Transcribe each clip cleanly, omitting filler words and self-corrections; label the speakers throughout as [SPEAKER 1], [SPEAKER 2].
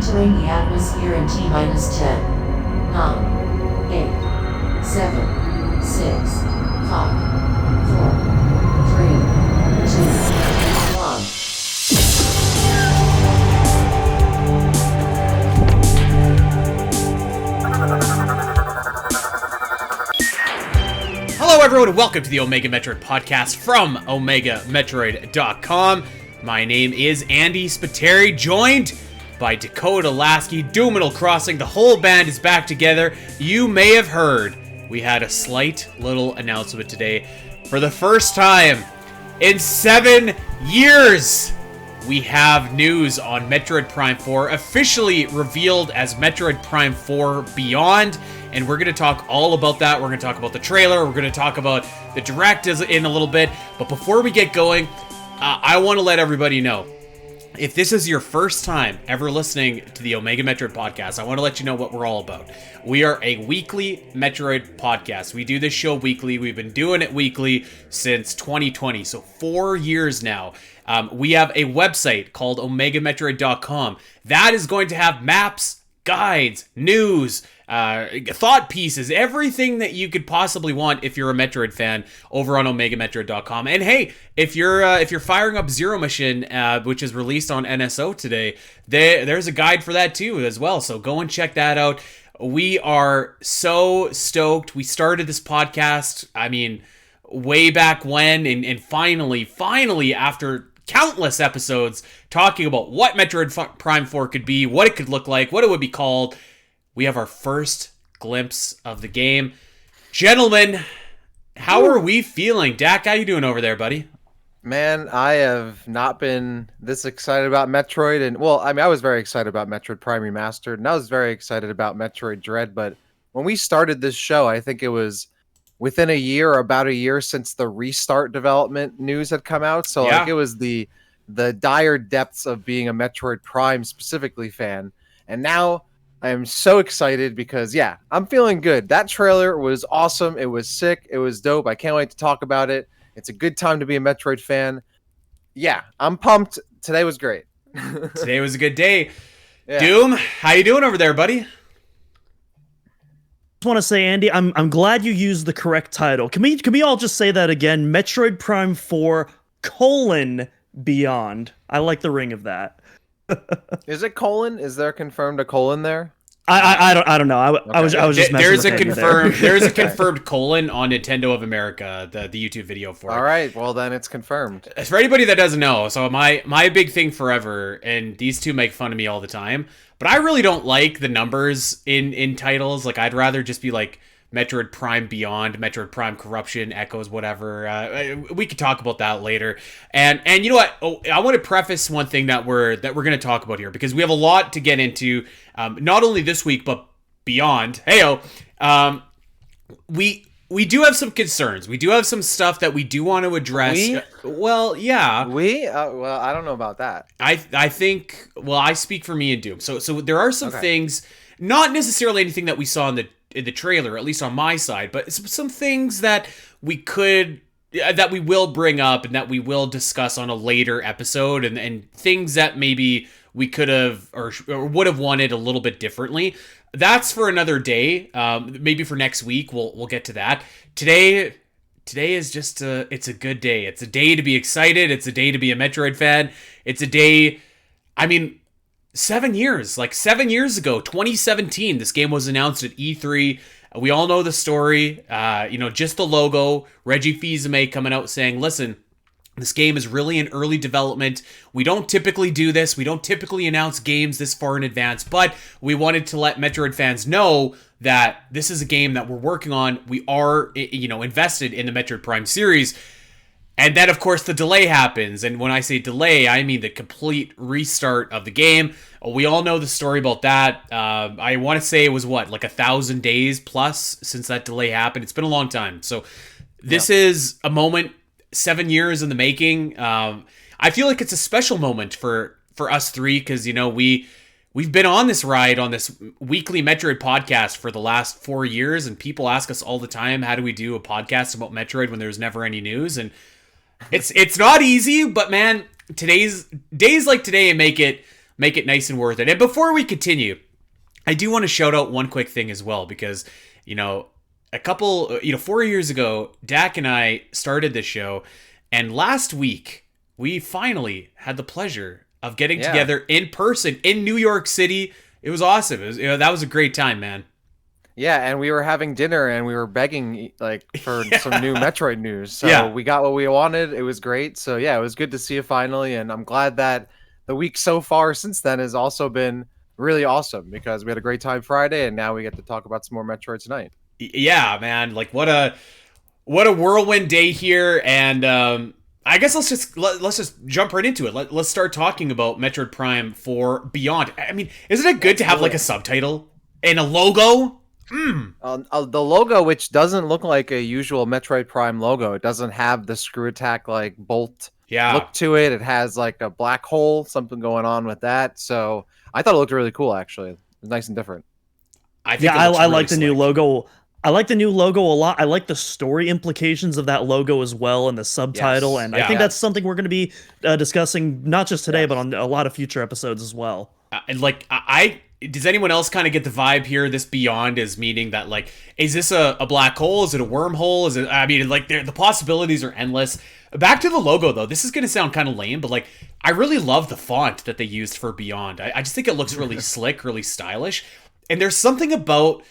[SPEAKER 1] Entering the atmosphere in T-minus 10, 9, 8, 7, 6, 5, 4, 3, 2, 1.
[SPEAKER 2] Hello everyone and welcome to the Omega Metroid Podcast from OmegaMetroid.com. My name is Andy Spiteri, joined by Dakota Lasky, Doominal Crossing. The whole band is back together. You may have heard we had a slight little announcement today. For the first time in 7 years, we have news on Metroid Prime 4, officially revealed as Metroid Prime 4 Beyond. And we're going to talk all about that. We're going to talk about the trailer. We're going to talk about the direct in a little bit. But before we get going, I want to let everybody know, if this is your first time ever listening to the Omega Metroid Podcast, I want to let you know what we're all about. We are a weekly Metroid podcast. We do this show weekly. We've been doing it weekly since 2020, so 4 years now. We have a website called OmegaMetroid.com. That is going to have maps, guides, news, thought pieces, everything that you could possibly want if you're a Metroid fan over on OmegaMetroid.com. And hey, if you're firing up Zero Mission, which is released on NSO today, there's a guide for that too as well. So go and check that out. We are so stoked. We started this podcast, I mean, way back when, and finally, after countless episodes talking about what Metroid Prime 4 could be, what it could look like, what it would be called, we have our first glimpse of the game. Gentlemen, how are we feeling? Dak, how you doing over there, buddy?
[SPEAKER 3] Man, I have not been this excited about Metroid. And, well, I mean, I was very excited about Metroid Prime Remastered, and I was very excited about Metroid Dread. But when we started this show, I think it was within a year or about a year since the restart development news had come out. So, like, it was the dire depths of being a Metroid Prime specifically fan. And now I am so excited because, yeah, I'm feeling good. That trailer was awesome. It was sick. It was dope. I can't wait to talk about it. It's a good time to be a Metroid fan. Yeah, I'm pumped. Today was great.
[SPEAKER 2] Today was a good day. Yeah. Doom, how you doing over there, buddy?
[SPEAKER 4] I just want to say, Andy, I'm glad you used the correct title. Can we all just say that again? Metroid Prime 4 : Beyond. I like the ring of that.
[SPEAKER 3] Is it colon? Is there confirmed a colon there?
[SPEAKER 4] I don't know. I was just messing
[SPEAKER 2] there's
[SPEAKER 4] with
[SPEAKER 2] a confirmed there's a confirmed colon on Nintendo of America, the YouTube video for it.
[SPEAKER 3] All right, well then it's confirmed.
[SPEAKER 2] For anybody that doesn't know, so my big thing forever, and these two make fun of me all the time, but I really don't like the numbers in titles. Like, I'd rather just be like Metroid Prime Beyond, Metroid Prime Corruption, Echoes, whatever. We could talk about that later. And you know what? Oh, I want to preface one thing that we're going to talk about here, because we have a lot to get into, not only this week but beyond. Heyo, we do have some concerns. We do have some stuff that we do want to address. Well, yeah.
[SPEAKER 3] Well, I don't know about that.
[SPEAKER 2] I think. Well, I speak for me and Doom. So there are some things, not necessarily anything that we saw in the trailer, at least on my side, but some things that we will bring up and that we will discuss on a later episode, and things that maybe we could have or would have wanted a little bit differently. That's for another day. Maybe for next week we'll get to that. Today is just it's a good day. It's a day to be excited. It's a day to be a Metroid fan. It's a day, I mean, 7 years, like 7 years ago, 2017, this game was announced at E3. We all know the story. Just the logo, Reggie Fils-Aimé coming out saying, listen, this game is really in early development. We don't typically do this. We don't typically announce games this far in advance, but we wanted to let Metroid fans know that this is a game that we're working on. We are, invested in the Metroid Prime series. And then, of course, the delay happens. And when I say delay, I mean the complete restart of the game. We all know the story about that. I want to say it was, like 1,000 days plus since that delay happened. It's been a long time. So this is a moment, 7 years in the making. I feel like it's a special moment for us three because, we've been on this ride on this weekly Metroid podcast for the last 4 years. And people ask us all the time, how do we do a podcast about Metroid when there's never any news? And it's not easy, but man, days like today make it make it nice and worth it. And before we continue, I do want to shout out one quick thing as well, because, a couple, 4 years ago, Dak and I started this show, and last week we finally had the pleasure of getting together in person in New York City. It was awesome. It was, that was a great time, man.
[SPEAKER 3] Yeah, and we were having dinner and we were begging for some new Metroid news. So we got what we wanted. It was great. So yeah, it was good to see you finally, and I'm glad that the week so far since then has also been really awesome, because we had a great time Friday, and now we get to talk about some more Metroid tonight.
[SPEAKER 2] Yeah, man. Like what a whirlwind day here, and I guess let's just jump right into it. Let's start talking about Metroid Prime 4 Beyond. I mean, isn't it good to have like a subtitle and a logo?
[SPEAKER 3] The logo, which doesn't look like a usual Metroid Prime logo, it doesn't have the screw attack like bolt look to it. It has like a black hole, something going on with that. So I thought it looked really cool. Actually, it was nice and different.
[SPEAKER 2] I think
[SPEAKER 4] I
[SPEAKER 2] really
[SPEAKER 4] like the new logo. I like the new logo a lot. I like the story implications of that logo as well, and the subtitle. And I think that's something we're going to be discussing not just today, but on a lot of future episodes as well.
[SPEAKER 2] Does anyone else kind of get the vibe here? This Beyond is meaning that, like, is this a black hole? Is it a wormhole? Is it? I mean, like, the possibilities are endless. Back to the logo, though. This is going to sound kind of lame, but like, I really love the font that they used for Beyond. I just think it looks really slick, really stylish. And there's something about,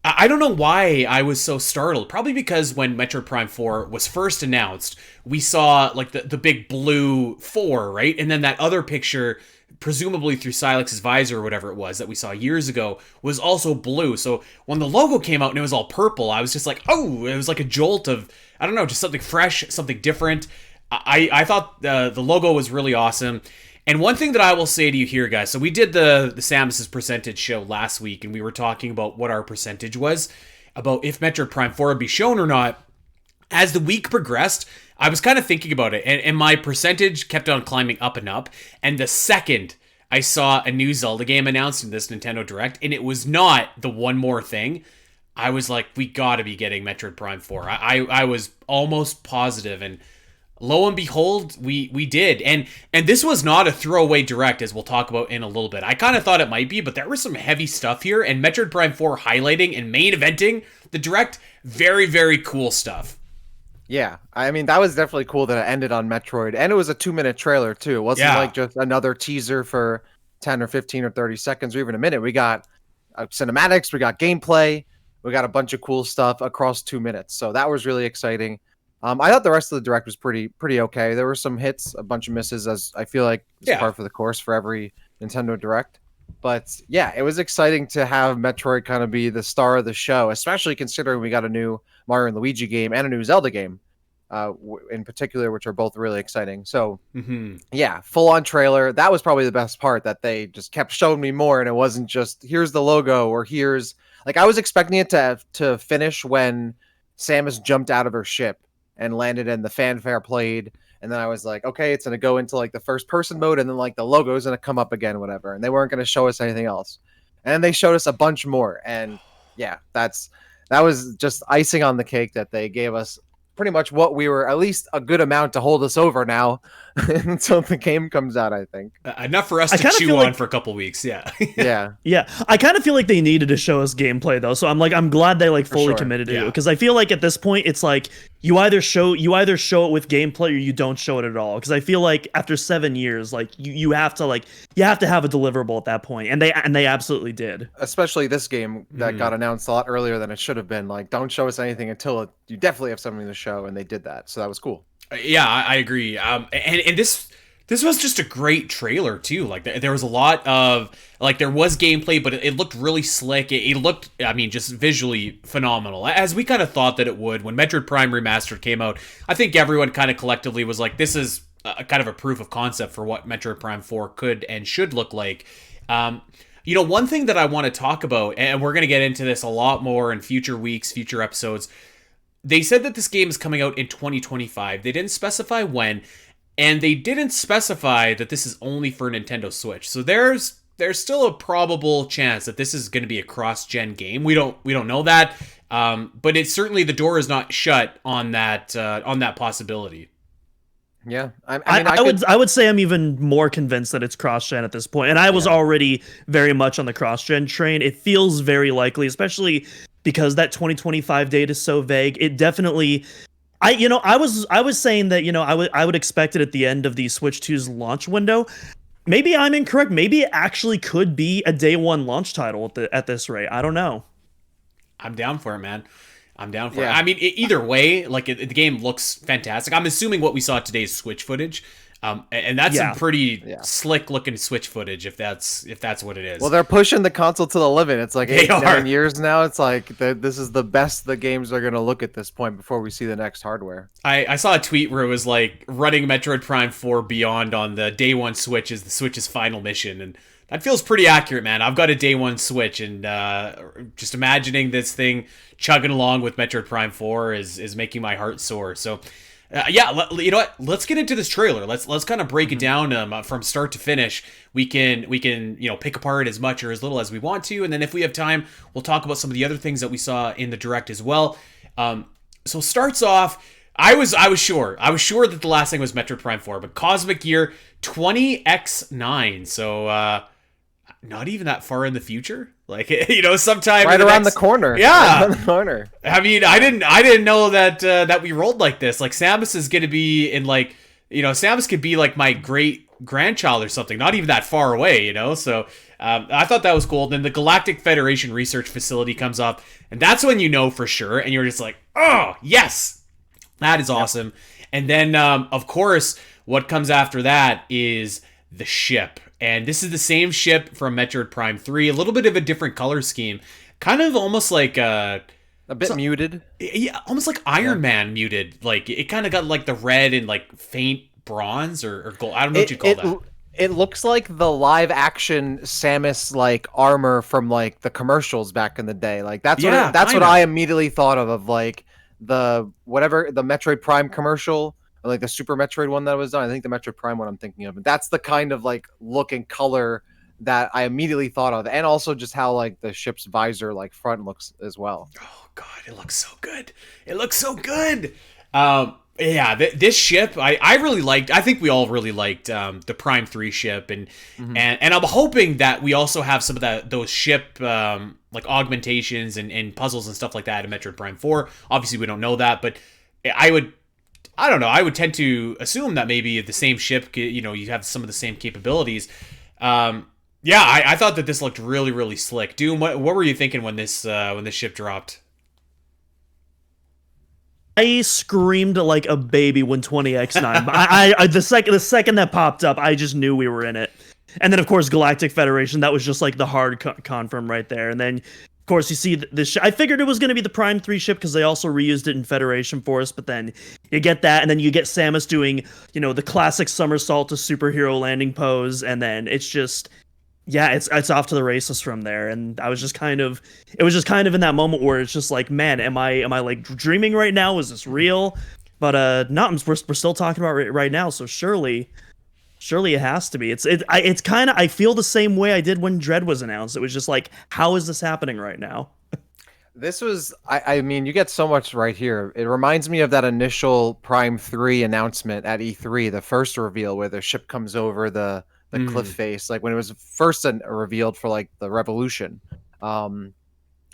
[SPEAKER 2] I don't know why I was so startled. Probably because when Metroid Prime 4 was first announced, we saw like the big blue 4, right? And then that other picture, presumably through Sylux's visor or whatever it was that we saw years ago, was also blue. So when the logo came out and it was all purple, I was just like, oh, it was like a jolt of, I don't know, just something fresh, something different. I thought the logo was really awesome. And one thing that I will say to you here, guys, so we did the Samus's percentage show last week, and we were talking about what our percentage was, about if Metroid Prime 4 would be shown or not. As the week progressed, I was kind of thinking about it, and my percentage kept on climbing up and up. And the second I saw a new Zelda game announced in this Nintendo Direct, and it was not the one more thing, I was like, we gotta be getting Metroid Prime 4. I was almost positive, and lo and behold, we did. And this was not a throwaway Direct, as we'll talk about in a little bit. I kind of thought it might be, but there was some heavy stuff here, and Metroid Prime 4 highlighting and main eventing the Direct, very, very cool stuff.
[SPEAKER 3] Yeah, I mean, that was definitely cool that it ended on Metroid, and it was a 2-minute trailer too. It wasn't like just another teaser for 10 or 15 or 30 seconds or even a minute. We got cinematics, we got gameplay, we got a bunch of cool stuff across 2 minutes. So that was really exciting. I thought the rest of the Direct was pretty okay. There were some hits, a bunch of misses, as I feel like it's par for the course for every Nintendo Direct. But yeah, it was exciting to have Metroid kind of be the star of the show, especially considering we got a new Mario and Luigi game and a new Zelda game, in particular, which are both really exciting. So yeah, full-on trailer. That was probably the best part, that they just kept showing me more, and it wasn't just, here's the logo, or here's, like, I was expecting it to finish when Samus jumped out of her ship and landed and the fanfare played, and then I was like, okay, it's gonna go into like the first person mode, and then like the logo's gonna come up again, whatever, and they weren't gonna show us anything else, and then they showed us a bunch more, and yeah, that was just icing on the cake, that they gave us pretty much what we were, at least a good amount to hold us over now until the game comes out, I think.
[SPEAKER 2] Enough for us to chew on for a couple weeks, yeah.
[SPEAKER 4] Yeah. I kind of feel like they needed to show us gameplay, though, so I'm glad they like fully committed to it, because I feel like at this point it's like you either show it with gameplay or you don't show it at all, because I feel like after 7 years, like you have to have a deliverable at that point, and they absolutely did.
[SPEAKER 3] Especially this game that got announced a lot earlier than it should have been. Like, don't show us anything until you definitely have something to show, and they did that, so that was cool.
[SPEAKER 2] Yeah, I agree. And this was just a great trailer too. Like, there was a lot of, like, there was gameplay, but it looked really slick. It looked, I mean, just visually phenomenal, as we kind of thought that it would when Metroid Prime Remastered came out. I think everyone kind of collectively was like, this is a kind of a proof of concept for what Metroid Prime 4 could and should look like. One thing that I want to talk about, and we're going to get into this a lot more in future weeks, future episodes. They said that this game is coming out in 2025. They didn't specify when, and they didn't specify that this is only for Nintendo Switch. So there's still a probable chance that this is going to be a cross-gen game. We don't know that, but it's certainly, the door is not shut on that possibility.
[SPEAKER 3] Yeah,
[SPEAKER 4] I would say I'm even more convinced that it's cross-gen at this point, and I was already very much on the cross-gen train. It feels very likely, especially because that 2025 date is so vague. It definitely, I was saying that I would expect it at the end of the Switch 2's launch window. Maybe I'm incorrect. Maybe it actually could be a day one launch title at this rate. I don't know.
[SPEAKER 2] I'm down for it, man. I'm down for it. I mean, either way, like the game looks fantastic. I'm assuming what we saw today's Switch footage, and that's some pretty slick looking Switch footage. If that's what it is.
[SPEAKER 3] Well, they're pushing the console to the limit. It's like 8-9 years now. It's like this is the best the games are gonna look at this point before we see the next hardware.
[SPEAKER 2] I saw a tweet where it was like running Metroid Prime 4 Beyond on the day one Switch is the Switch's final mission, and that feels pretty accurate, man. I've got a day one Switch, and just imagining this thing chugging along with Metroid Prime 4 is making my heart soar. So, you know what? Let's get into this trailer. Let's kind of break it down from start to finish. We can pick apart as much or as little as we want to, and then if we have time, we'll talk about some of the other things that we saw in the direct as well. So starts off. I was sure that the last thing was Metroid Prime 4, but Cosmic Gear 20x9. So. Not even that far in the future, like sometime
[SPEAKER 3] right around the corner.
[SPEAKER 2] Yeah,
[SPEAKER 3] right around the corner.
[SPEAKER 2] I mean, I didn't know that we rolled like this. Like Samus is gonna be in Samus could be like my great grandchild or something. Not even that far away, So I thought that was cool. Then the Galactic Federation Research Facility comes up, and that's when you know for sure, and you're just like, oh yes, that is awesome. Yep. And then of course, what comes after that is the ship. And this is the same ship from Metroid Prime 3, a little bit of a different color scheme. Kind of almost like a
[SPEAKER 3] bit muted.
[SPEAKER 2] Yeah, almost like Iron Man muted. Like it kind of got like the red and like faint bronze or gold. I don't know what you call that.
[SPEAKER 3] It looks like the live action Samus like armor from like the commercials back in the day. Like that's what I immediately thought of like the Metroid Prime commercial. Like the Super Metroid one that was done. I think the Metroid Prime one I'm thinking of. And that's the kind of like look and color that I immediately thought of. And also just how like the ship's visor like front looks as well.
[SPEAKER 2] Oh god, it looks so good. It looks so good. This ship I really liked. I think we all really liked the Prime 3 ship and I'm hoping that we also have some of those ship like augmentations and puzzles and stuff like that in Metroid Prime 4. Obviously we don't know that, but I don't know. I would tend to assume that maybe the same ship, you have some of the same capabilities. I thought that this looked really, really slick. Doom, what were you thinking when this ship dropped?
[SPEAKER 4] I screamed like a baby when 20x9. I the second that popped up, I just knew we were in it. And then of course Galactic Federation, that was just like the hard confirm right there. And then of course, you see this. I figured it was going to be the Prime 3 ship because they also reused it in Federation Force. But then you get that, and then you get Samus doing, the classic somersault to superhero landing pose, and then it's just, it's off to the races from there. And it was just kind of in that moment where it's just like, man, am I like dreaming right now? Is this real? But we're still talking about it right now. So surely it has to be. It's kind of, I feel the same way I did when Dread was announced. It was just like, how is this happening right now?
[SPEAKER 3] This was, I mean, you get so much right here. It reminds me of that initial Prime 3 announcement at E3, the first reveal where the ship comes over the cliff face, like when it was first revealed for like the Revolution.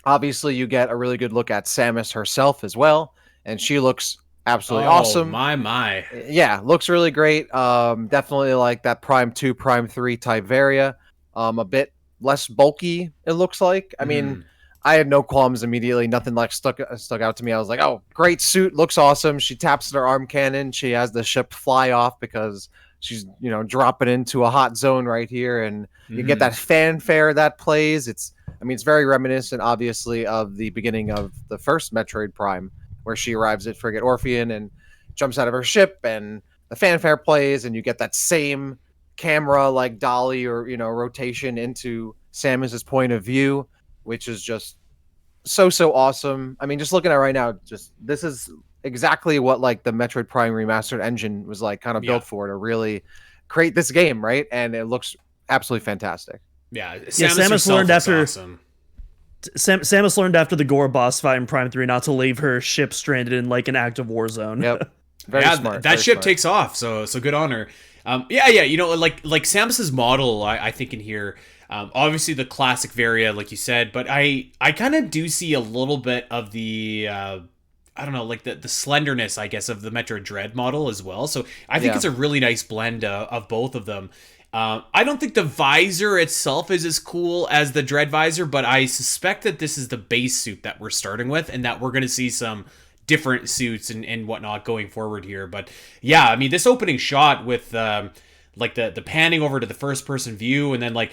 [SPEAKER 3] Obviously, you get a really good look at Samus herself as well, and she looks absolutely awesome.
[SPEAKER 2] My.
[SPEAKER 3] Yeah, looks really great. Definitely like that Prime 2, Prime 3 type Varia. A bit less bulky, it looks like. I mean, I had no qualms immediately. Nothing like stuck out to me. I was like, oh, great suit, looks awesome. She taps her arm cannon. She has the ship fly off because she's, dropping into a hot zone right here. And you get that fanfare that plays. It's very reminiscent, obviously, of the beginning of the first Metroid Prime, where she arrives at Frigate Orpheon and jumps out of her ship, and the fanfare plays, and you get that same camera like dolly or rotation into Samus's point of view, which is just so awesome. I mean, just looking at it right now, this is exactly what like the Metroid Prime remastered engine was like kind of built for, to really create this game, right? And it looks absolutely fantastic.
[SPEAKER 2] Samus learned after awesome.
[SPEAKER 4] Samus learned after the Gore boss fight in Prime 3 not to leave her ship stranded in like an active war zone.
[SPEAKER 3] Yep. Very smart.
[SPEAKER 2] That
[SPEAKER 3] very
[SPEAKER 2] ship
[SPEAKER 3] smart.
[SPEAKER 2] takes off, so good on her. You know, like Samus's model, I think in here, obviously the classic Varia, like you said, but I kind of do see a little bit of the I don't know, like the slenderness, I guess, of the Metroid Dread model as well. So I think it's a really nice blend of both of them. I don't think the visor itself is as cool as the Dread visor, but I suspect that this is the base suit that we're starting with, and that we're going to see some different suits and whatnot going forward here. But yeah, I mean, this opening shot with like the panning over to the first person view, and then like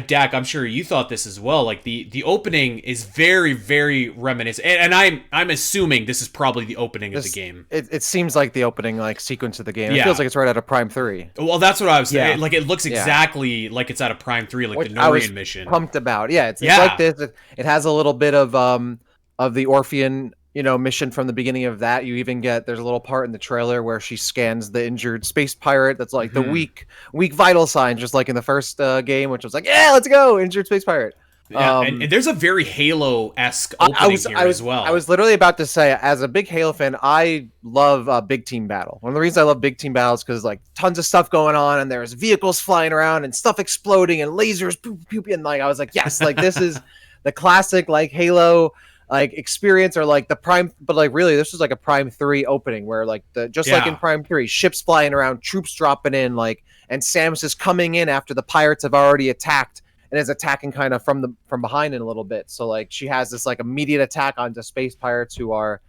[SPEAKER 2] Dak, I'm sure you thought this as well. Like the opening is very, very reminiscent, and I'm assuming this is probably the opening of the game.
[SPEAKER 3] It seems like the opening like sequence of the game.
[SPEAKER 2] Yeah.
[SPEAKER 3] It feels like it's right out of Prime 3.
[SPEAKER 2] Well, that's what I was saying.
[SPEAKER 4] Yeah.
[SPEAKER 2] Like it looks exactly like it's out of Prime 3, like
[SPEAKER 3] Which
[SPEAKER 2] the
[SPEAKER 3] I was
[SPEAKER 2] Norian mission.
[SPEAKER 3] pumped about. Yeah, it's like this. It has a little bit of the Orphean, you know, mission from the beginning of that. You even get, there's a little part in the trailer where she scans the injured space pirate. That's like the weak vital sign, just like in the first game, which was like, yeah, let's go, injured space pirate.
[SPEAKER 2] Yeah, and there's a very Halo-esque opening here as well.
[SPEAKER 3] I was literally about to say, as a big Halo fan, I love big team battle. One of the reasons I love big team battles because like tons of stuff going on, and there's vehicles flying around and stuff exploding and lasers, poop, poop, and like I was like, yes, like this is the classic like Halo like experience, or like the Prime, but like really this was like a Prime 3 opening where like like in Prime 3, ships flying around, troops dropping in, like, and Samus is coming in after the pirates have already attacked and is attacking kind of from behind in a little bit. So like she has this like immediate attack onto space pirates who are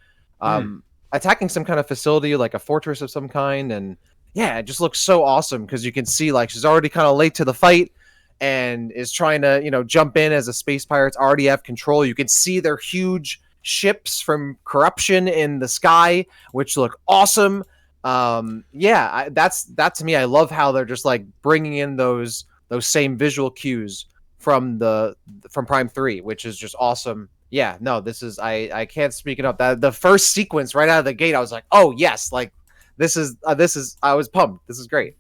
[SPEAKER 3] attacking some kind of facility, like a fortress of some kind. And yeah, it just looks so awesome because you can see like she's already kind of late to the fight and is trying to, you know, jump in as the space pirates already have control. You can see their huge ships from corruption in the sky, which look awesome. That's to me. I love how they're just like bringing in those same visual cues from Prime 3, which is just awesome. Yeah, no, this is, I can't speak it up. That the first sequence right out of the gate, I was like, oh yes, like this is I was pumped. This is great.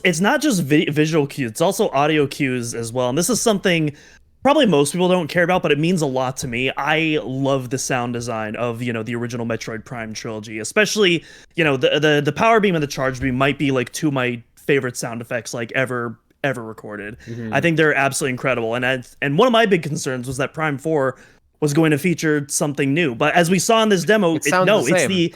[SPEAKER 4] It's not just visual cues, it's also audio cues as well. And this is something probably most people don't care about, but it means a lot to me. I love the sound design of, you know, the original Metroid Prime trilogy, especially, you know, the power beam and the charge beam might be like two of my favorite sound effects like ever recorded. I think they're absolutely incredible. And one of my big concerns was that Prime 4 was going to feature something new, but as we saw in this demo, it's the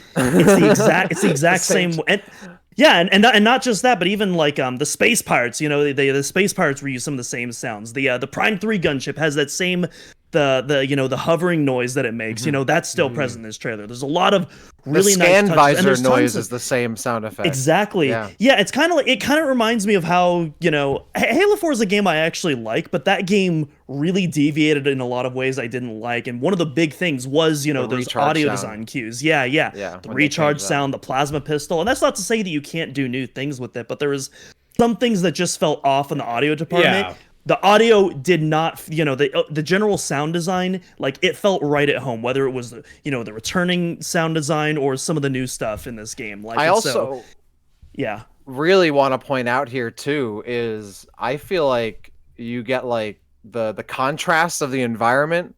[SPEAKER 4] exact same. And not just that, but even like the space pirates, you know, the space pirates reuse some of the same sounds. The Prime 3 gunship has that same the you know, the hovering noise that it makes. You know, that's still present in this trailer. There's a lot of really nice
[SPEAKER 3] Scan
[SPEAKER 4] touches,
[SPEAKER 3] Visor noise is the same sound effect.
[SPEAKER 4] Exactly. Yeah, it's kind of like, it kind of reminds me of how, you know, Halo 4 is a game I actually like, but that game really deviated in a lot of ways I didn't like. And one of the big things was, you know, those audio design cues. Yeah. The recharge sound, the plasma pistol. And that's not to say that you can't do new things with it, but there was some things that just felt off in the audio department.
[SPEAKER 2] Yeah.
[SPEAKER 4] The audio did not, you know, the general sound design, like it felt right at home, whether it was the, you know, the returning sound design or some of the new stuff in this game. Like,
[SPEAKER 3] really want to point out here too is I feel like you get like the contrast of the environment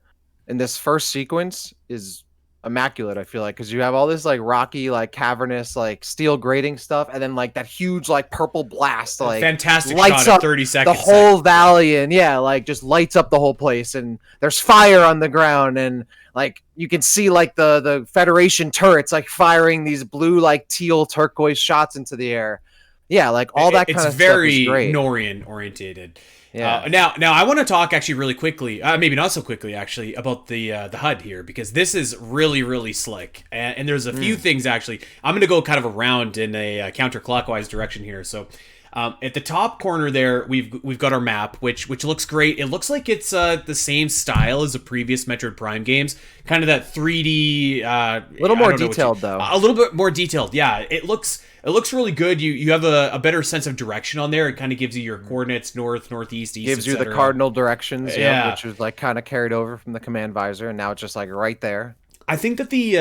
[SPEAKER 3] in this first sequence is immaculate. I feel like because you have all this like rocky, like cavernous, like steel grating stuff, and then like that huge like purple blast, like
[SPEAKER 2] fantastic
[SPEAKER 3] lights
[SPEAKER 2] shot
[SPEAKER 3] up
[SPEAKER 2] of 30 seconds.
[SPEAKER 3] The whole valley, and like just lights up the whole place, and there's fire on the ground, and like you can see like the Federation turrets like firing these blue like teal turquoise shots into the air. Yeah, like all that kind of stuff is great.
[SPEAKER 2] It's very Norian orientated.
[SPEAKER 3] Yeah.
[SPEAKER 2] Now I want to talk actually really quickly, maybe not so quickly actually, about the HUD here, because this is really, really slick. And there's a few things actually. I'm going to go kind of around in a counterclockwise direction here. So at the top corner there, we've got our map, which looks great. It looks like it's the same style as the previous Metroid Prime games, kind of that 3D.
[SPEAKER 3] A little more detailed though.
[SPEAKER 2] A little bit more detailed, yeah. It looks really good. You have a better sense of direction on there. It kind of gives you your coordinates, north, northeast, east,
[SPEAKER 3] gives you the cardinal directions, which was like kind of carried over from the command visor, and now it's just like right there.
[SPEAKER 2] I think that the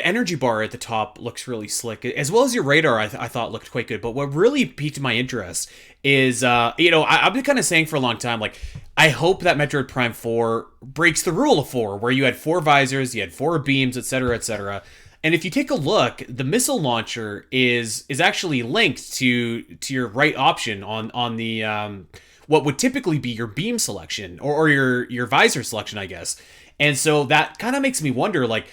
[SPEAKER 2] energy bar at the top looks really slick, as well as your radar. I thought looked quite good. But what really piqued my interest is, you know, I've been kind of saying for a long time, like, I hope that Metroid Prime 4 breaks the rule of 4, where you had 4 visors, you had 4 beams, etc., etc. And if you take a look, the missile launcher is actually linked to your right option on the what would typically be your beam selection or your visor selection, I guess. And so that kind of makes me wonder, like,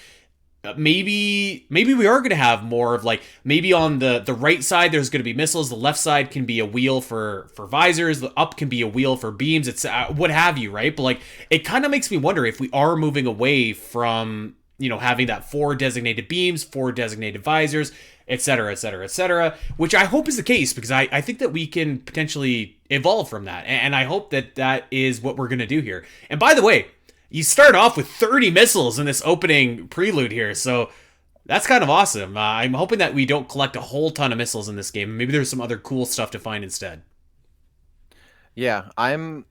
[SPEAKER 2] maybe we are going to have more of, like, maybe on the right side there's going to be missiles, the left side can be a wheel for visors, the up can be a wheel for beams, it's what have you, right? But like, it kind of makes me wonder if we are moving away from, you know, having that 4 designated beams, 4 designated visors, etc., etc., etc., which I hope is the case, because I think that we can potentially evolve from that, and I hope that is what we're going to do here. And by the way, you start off with 30 missiles in this opening prelude here, so that's kind of awesome. I'm hoping that we don't collect a whole ton of missiles in this game. Maybe there's some other cool stuff to find instead.
[SPEAKER 3] Yeah,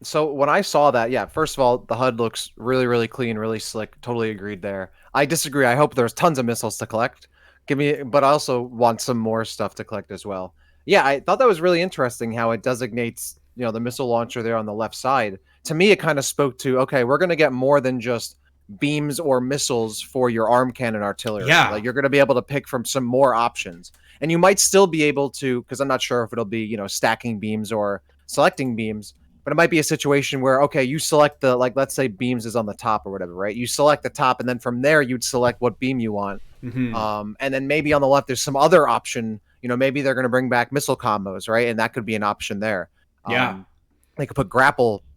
[SPEAKER 3] so when I saw that, yeah, first of all, the HUD looks really, really clean, really slick. Totally agreed there. I disagree. I hope there's tons of missiles to collect. But I also want some more stuff to collect as well. Yeah, I thought that was really interesting how it designates, the missile launcher there on the left side. To me, it kind of spoke to, okay, we're going to get more than just beams or missiles for your arm cannon artillery.
[SPEAKER 2] Yeah.
[SPEAKER 3] Like, you're going to be able to pick from some more options. And you might still be able to, because I'm not sure if it'll be, stacking beams or selecting beams, but it might be a situation where, okay, you select the, like, let's say beams is on the top or whatever, right? You select the top, and then from there you'd select what beam you want.
[SPEAKER 2] Mm-hmm.
[SPEAKER 3] And then maybe on the left there's some other option. Maybe they're going to bring back missile combos, right? And that could be an option there.
[SPEAKER 2] Yeah.
[SPEAKER 3] They could put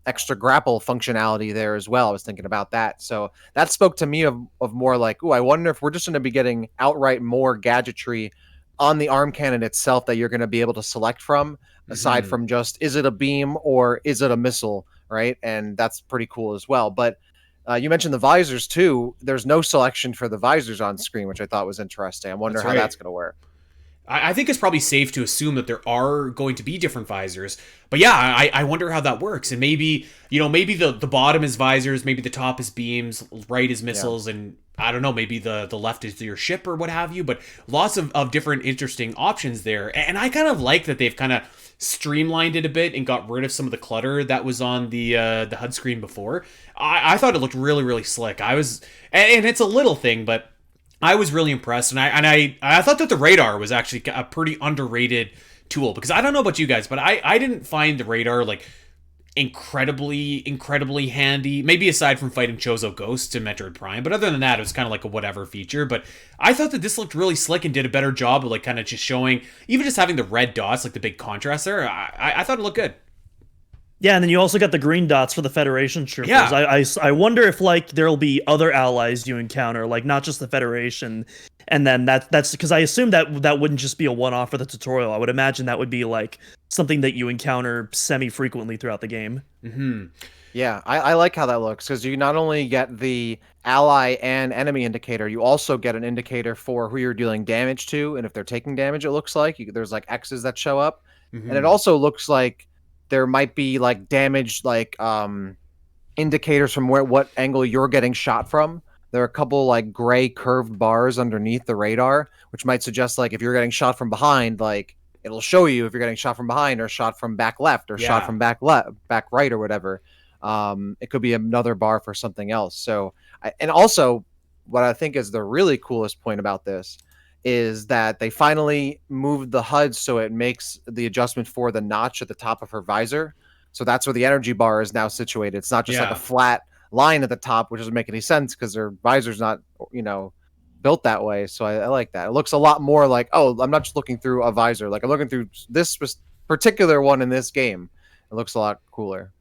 [SPEAKER 3] extra grapple functionality there as well. I was thinking about that. So that spoke to me of more like, I wonder if we're just going to be getting outright more gadgetry on the arm cannon itself that you're going to be able to select from, aside from just, is it a beam or is it a missile, right? And that's pretty cool as well. But you mentioned the visors too. There's no selection for the visors on screen, which I thought was interesting. I wonder how that's going to work.
[SPEAKER 2] I think it's probably safe to assume that there are going to be different visors. But yeah, I wonder how that works. And maybe, maybe the bottom is visors, maybe the top is beams, right is missiles, and I don't know, maybe the left is your ship or what have you. But lots of different interesting options there. And I kind of like that they've kind of streamlined it a bit and got rid of some of the clutter that was on the HUD screen before. I thought it looked really, really slick. And it's a little thing, but I was really impressed, and I thought that the radar was actually a pretty underrated tool, because I don't know about you guys, but I didn't find the radar like incredibly handy. Maybe aside from fighting Chozo Ghosts in Metroid Prime, but other than that, it was kind of like a whatever feature. But I thought that this looked really slick and did a better job of like kind of just showing, even just having the red dots, like the big contrast there. I thought it looked good.
[SPEAKER 4] Yeah, and then you also got the green dots for the Federation troopers.
[SPEAKER 2] Yeah.
[SPEAKER 4] I wonder if like there'll be other allies you encounter, like not just the Federation. And then that's because I assume that wouldn't just be a one-off for the tutorial. I would imagine that would be like something that you encounter semi-frequently throughout the game.
[SPEAKER 2] Mm-hmm.
[SPEAKER 3] Yeah, I like how that looks, because you not only get the ally and enemy indicator, you also get an indicator for who you're dealing damage to, and if they're taking damage, it looks like. There's like X's that show up.
[SPEAKER 2] Mm-hmm.
[SPEAKER 3] And it also looks like there might be like damage, like indicators from what angle you're getting shot from. There are a couple like gray curved bars underneath the radar, which might suggest like if you're getting shot from behind, like it'll show you if you're getting shot from behind or shot from back left or shot from back right or whatever. It could be another bar for something else. So, and also what I think is the really coolest point about this is that they finally moved the HUD so it makes the adjustment for the notch at the top of her visor. So that's where the energy bar is now situated. It's not just like a flat line at the top, which doesn't make any sense because their visor's not, built that way. So I like that. It looks a lot more like, I'm not just looking through a visor. Like I'm looking through this particular one in this game. It looks a lot cooler.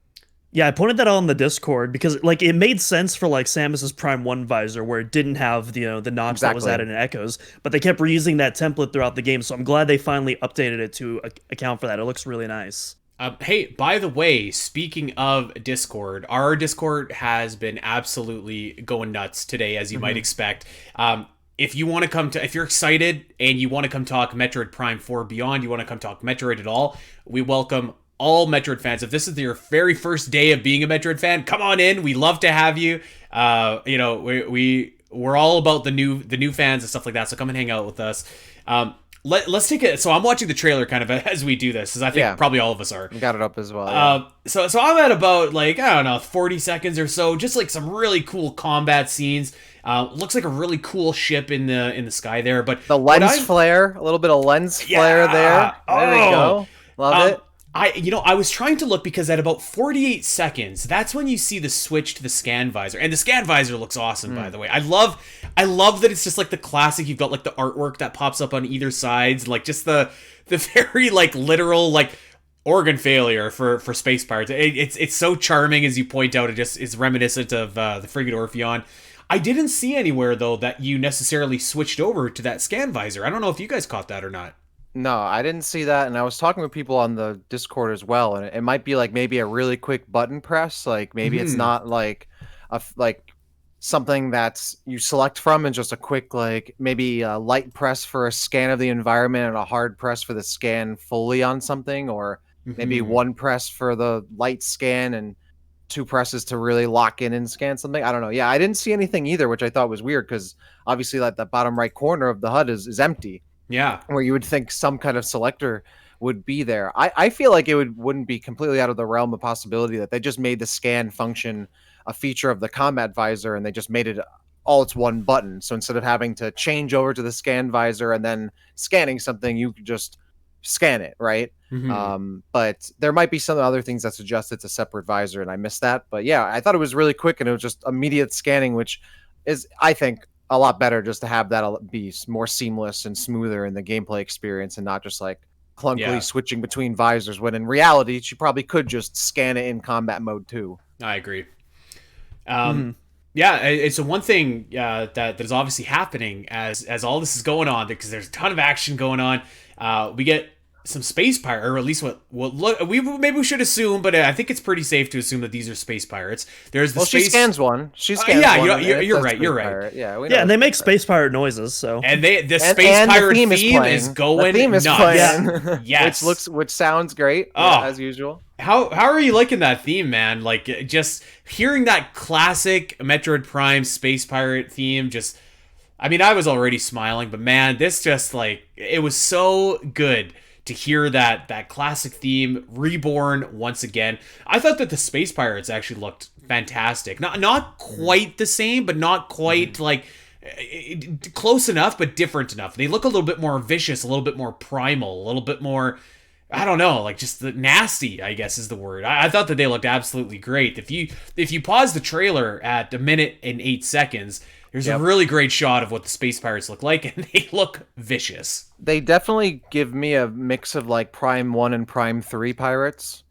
[SPEAKER 4] Yeah, I pointed that out on the Discord because like it made sense for like Samus's Prime 1 visor where it didn't have the notch that was added in Echoes, but they kept reusing that template throughout the game, so I'm glad they finally updated it to account for that. It looks really nice.
[SPEAKER 2] Hey, by the way, speaking of Discord, our Discord has been absolutely going nuts today, as you might expect. If you want to if you're excited and you want to come talk Metroid Prime 4 Beyond, you want to come talk Metroid at all, we welcome all Metroid fans. If this is your very first day of being a Metroid fan, come on in. We love to have you. We're all about the new fans and stuff like that. So come and hang out with us. let's take it. So I'm watching the trailer kind of as we do this, as I think probably all of us are.
[SPEAKER 3] We got it up as well. Yeah.
[SPEAKER 2] So I'm at about like, I don't know, 40 seconds or so, just like some really cool combat scenes. Looks like a really cool ship in the sky there, but
[SPEAKER 3] the lens flare, a little bit of lens flare there. There we go. Love it.
[SPEAKER 2] I was trying to look because at about 48 seconds, that's when you see the switch to the Scan Visor. And the Scan Visor looks awesome, by the way. I love that it's just like the classic. You've got like the artwork that pops up on either sides, like just the very like literal like organ failure for space pirates. It's so charming, as you point out. It just is reminiscent of the frigate Orpheon. I didn't see anywhere though that you necessarily switched over to that Scan Visor. I don't know if you guys caught that or not.
[SPEAKER 3] No, I didn't see that, and I was talking with people on the Discord as well, and it might be like maybe a really quick button press, like maybe it's not like like something that's you select from and just a quick like maybe a light press for a scan of the environment and a hard press for the scan fully on something, or maybe one press for the light scan and two presses to really lock in and scan something. I don't know. Yeah, I didn't see anything either, which I thought was weird because obviously like the bottom right corner of the HUD is empty.
[SPEAKER 2] Yeah,
[SPEAKER 3] where you would think some kind of selector would be there. I feel like it wouldn't be completely out of the realm of possibility that they just made the scan function a feature of the combat visor and they just made it all it's one button. So instead of having to change over to the Scan Visor and then scanning something, you could just scan it, right? But there might be some other things that suggest it's a separate visor and I missed that. But yeah, I thought it was really quick and it was just immediate scanning, which is, I think, a lot better just to have that be more seamless and smoother in the gameplay experience and not just like clunkily switching between visors, when in reality she probably could just scan it in combat mode too.
[SPEAKER 2] I agree. Yeah, it's one thing that is obviously happening as all this is going on, because there's a ton of action going on. We get some space pirate, or at least what look we should assume, but I think it's pretty safe to assume that these are space pirates. There's the space...
[SPEAKER 3] she scans one. She scans
[SPEAKER 2] one. You're right.
[SPEAKER 3] Pirate. Yeah, we know
[SPEAKER 4] and they make space pirate noises. So
[SPEAKER 2] the space pirate theme is going
[SPEAKER 3] the theme is
[SPEAKER 2] nuts.
[SPEAKER 3] Playing.
[SPEAKER 2] Yes,
[SPEAKER 3] which sounds great as usual.
[SPEAKER 2] How are you liking that theme, man? Like, just hearing that classic Metroid Prime space pirate theme, just, I mean, I was already smiling, but man, this just like, it was so good to hear that classic theme reborn once again. I thought that the space pirates actually looked fantastic. Not quite the same, but not quite like close enough, but different enough. They look a little bit more vicious, a little bit more primal, a little bit more, I don't know, like just the nasty, I guess is the word. I thought that they looked absolutely great. If you pause the trailer at 1 minute and 8 seconds, there's a really great shot of what the space pirates look like, and they look vicious.
[SPEAKER 3] They definitely give me a mix of like Prime 1 and Prime 3 pirates,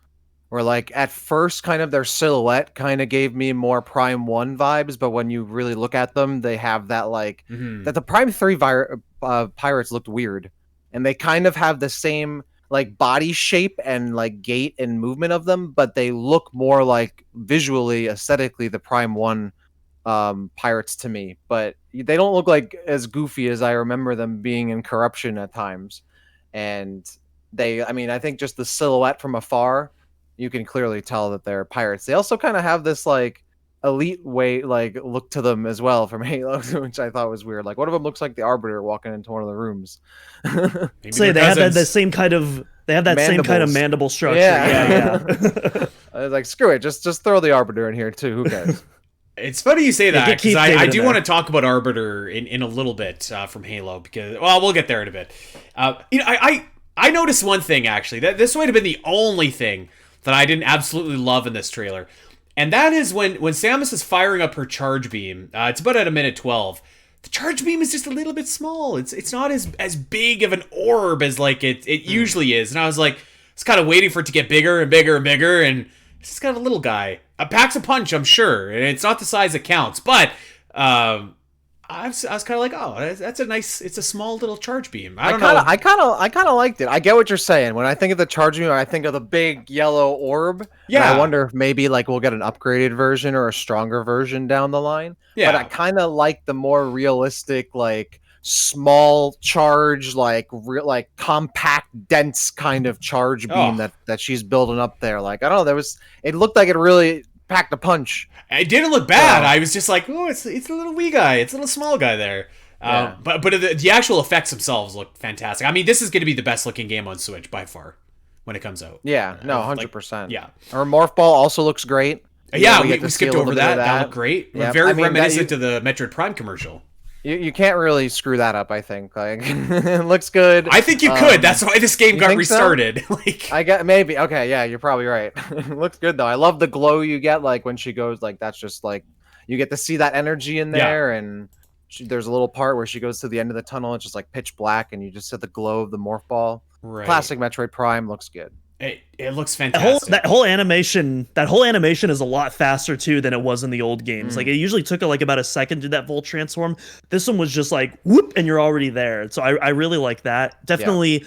[SPEAKER 3] where like at first kind of their silhouette kind of gave me more Prime 1 vibes, but when you really look at them, they have that like, that the Prime 3 pirates looked weird, and they kind of have the same like body shape and like gait and movement of them, but they look more like visually, aesthetically, the Prime 1 pirates to me, but they don't look like as goofy as I remember them being in Corruption at times. And I think just the silhouette from afar, you can clearly tell that they're pirates. They also kind of have this like elite way like look to them as well from Halo, which I thought was weird. Like one of them looks like the Arbiter walking into one of the rooms.
[SPEAKER 4] Say they have that same kind of same kind of mandible structure. Yeah.
[SPEAKER 3] I was like, screw it, just throw the Arbiter in here too. Who cares?
[SPEAKER 2] It's funny you say that, because I do want to talk about Arbiter in a little bit from Halo, because, well, we'll get there in a bit. I noticed one thing, actually, that this might have been the only thing that I didn't absolutely love in this trailer, and that is when Samus is firing up her charge beam. It's about at 1 minute 12. The charge beam is just a little bit small. It's not as big of an orb as like it usually is, and I was like, it's kind of waiting for it to get bigger and bigger and bigger, and it's just got a little guy. Packs a punch, I'm sure, and it's not the size that counts. But I was kind of like, oh, that's a nice. It's a small little charge beam. I don't know.
[SPEAKER 3] I kind of liked it. I get what you're saying. When I think of the charge beam, I think of the big yellow orb. Yeah. I wonder if maybe like we'll get an upgraded version or a stronger version down the line. Yeah. But I kind of like the more realistic, like small charge, like compact, dense kind of charge beam that she's building up there. Like, I don't know, it looked like it really packed a punch.
[SPEAKER 2] It didn't look bad. I was just like, oh, it's a little wee guy, it's a little small guy there. But the actual effects themselves look fantastic. I mean, this is going to be the best looking game on Switch by far when it comes out.
[SPEAKER 3] Yeah, no, 100%.
[SPEAKER 2] Yeah.
[SPEAKER 3] Our Morph Ball also looks great.
[SPEAKER 2] Yeah, we skipped over that. That looked great.
[SPEAKER 3] Yep.
[SPEAKER 2] Very reminiscent to the Metroid Prime commercial.
[SPEAKER 3] You can't really screw that up, I think. Like, it looks good.
[SPEAKER 2] I think you could. That's why this game got restarted.
[SPEAKER 3] So? I get maybe. Okay, yeah, you're probably right. It looks good though. I love the glow you get, like when she goes. Like that's just like you get to see that energy in there, and there's a little part where she goes to the end of the tunnel. It's just like pitch black, and you just see the glow of the Morph Ball.
[SPEAKER 2] Right.
[SPEAKER 3] Classic Metroid Prime looks good.
[SPEAKER 2] It looks fantastic.
[SPEAKER 4] That whole animation is a lot faster too than it was in the old games. Like it usually took like about a second to do that full transform. This one was just like whoop, and you're already there. So I really like that. Definitely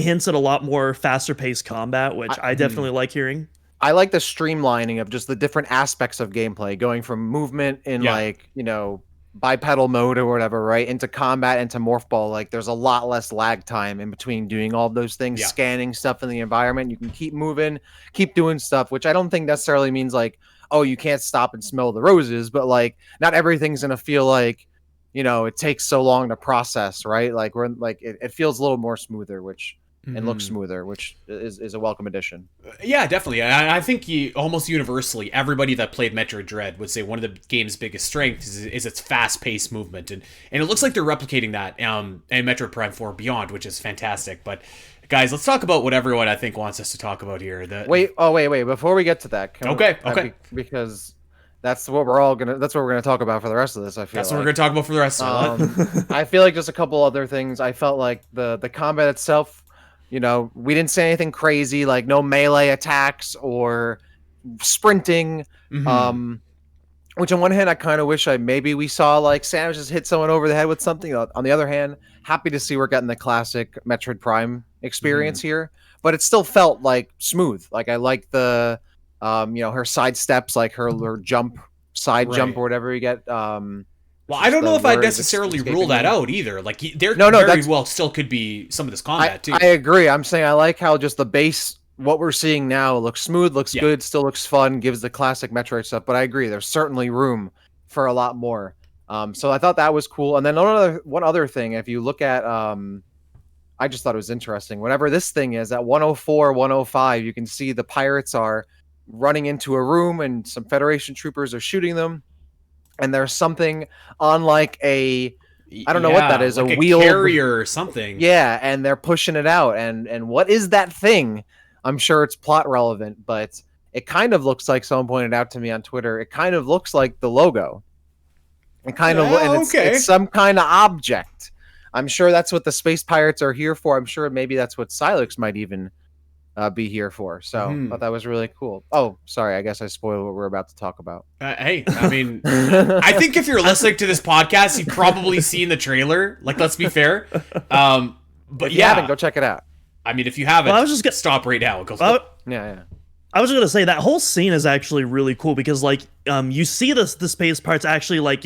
[SPEAKER 4] hints at a lot more faster paced combat, which I definitely like hearing.
[SPEAKER 3] I like the streamlining of just the different aspects of gameplay, going from movement in like bipedal mode or whatever, right, into combat, into Morph Ball. Like there's a lot less lag time in between doing all those things, scanning stuff in the environment. You can keep moving, keep doing stuff, which I don't think necessarily means like, oh, you can't stop and smell the roses, but like not everything's gonna feel like, it takes so long to process, right? Like we're like it feels a little more smoother, which and looks smoother, which is a welcome addition.
[SPEAKER 2] Yeah, definitely. I think almost universally, everybody that played Metroid Dread would say one of the game's biggest strengths is its fast-paced movement, and it looks like they're replicating that in Metroid Prime 4 Beyond, which is fantastic. But guys, let's talk about what everyone I think wants us to talk about here.
[SPEAKER 3] Wait! Before we get to that,
[SPEAKER 2] okay.
[SPEAKER 3] Because that's what we're gonna talk about for the rest of this. I feel
[SPEAKER 2] that's what we're gonna talk about for the rest of it.
[SPEAKER 3] I feel like just a couple other things. I felt like the combat itself. We didn't say anything crazy, like no melee attacks or sprinting. Which on one hand, I kind of wish we saw like Samus just hit someone over the head with something. On the other hand, happy to see we're getting the classic Metroid Prime experience here, but it still felt like smooth. Like I like the, her side steps, like her jump, jump or whatever you get.
[SPEAKER 2] Well, I don't know if I'd necessarily rule that out either. Like, there very well still could be some of this combat, too.
[SPEAKER 3] I agree. I'm saying I like how just the base, what we're seeing now, looks smooth, looks good, still looks fun, gives the classic Metroid stuff. But I agree, there's certainly room for a lot more. So I thought that was cool. And then one other thing, if you look at, I just thought it was interesting. Whatever this thing is, at 104, 105, you can see the pirates are running into a room and some Federation troopers are shooting them. And there's something on like I don't know what that is, like a wheel
[SPEAKER 2] carrier or something.
[SPEAKER 3] Yeah, and they're pushing it out. And what is that thing? I'm sure it's plot relevant, but it kind of looks like someone pointed out to me on Twitter. It kind of looks like the logo. It kind of it's some kind of object. I'm sure that's what the space pirates are here for. I'm sure maybe that's what Sylux might even be here for. So I thought that was really cool. Oh, sorry. I guess I spoiled what we're about to talk about.
[SPEAKER 2] Hey, I mean, I think if you're listening to this podcast, you've probably seen the trailer. Like, let's be fair. But
[SPEAKER 3] if you haven't, go check it out.
[SPEAKER 2] I mean, if you haven't, I was just stop right now.
[SPEAKER 3] Yeah.
[SPEAKER 4] I was gonna say that whole scene is actually really cool because like you see the space parts actually like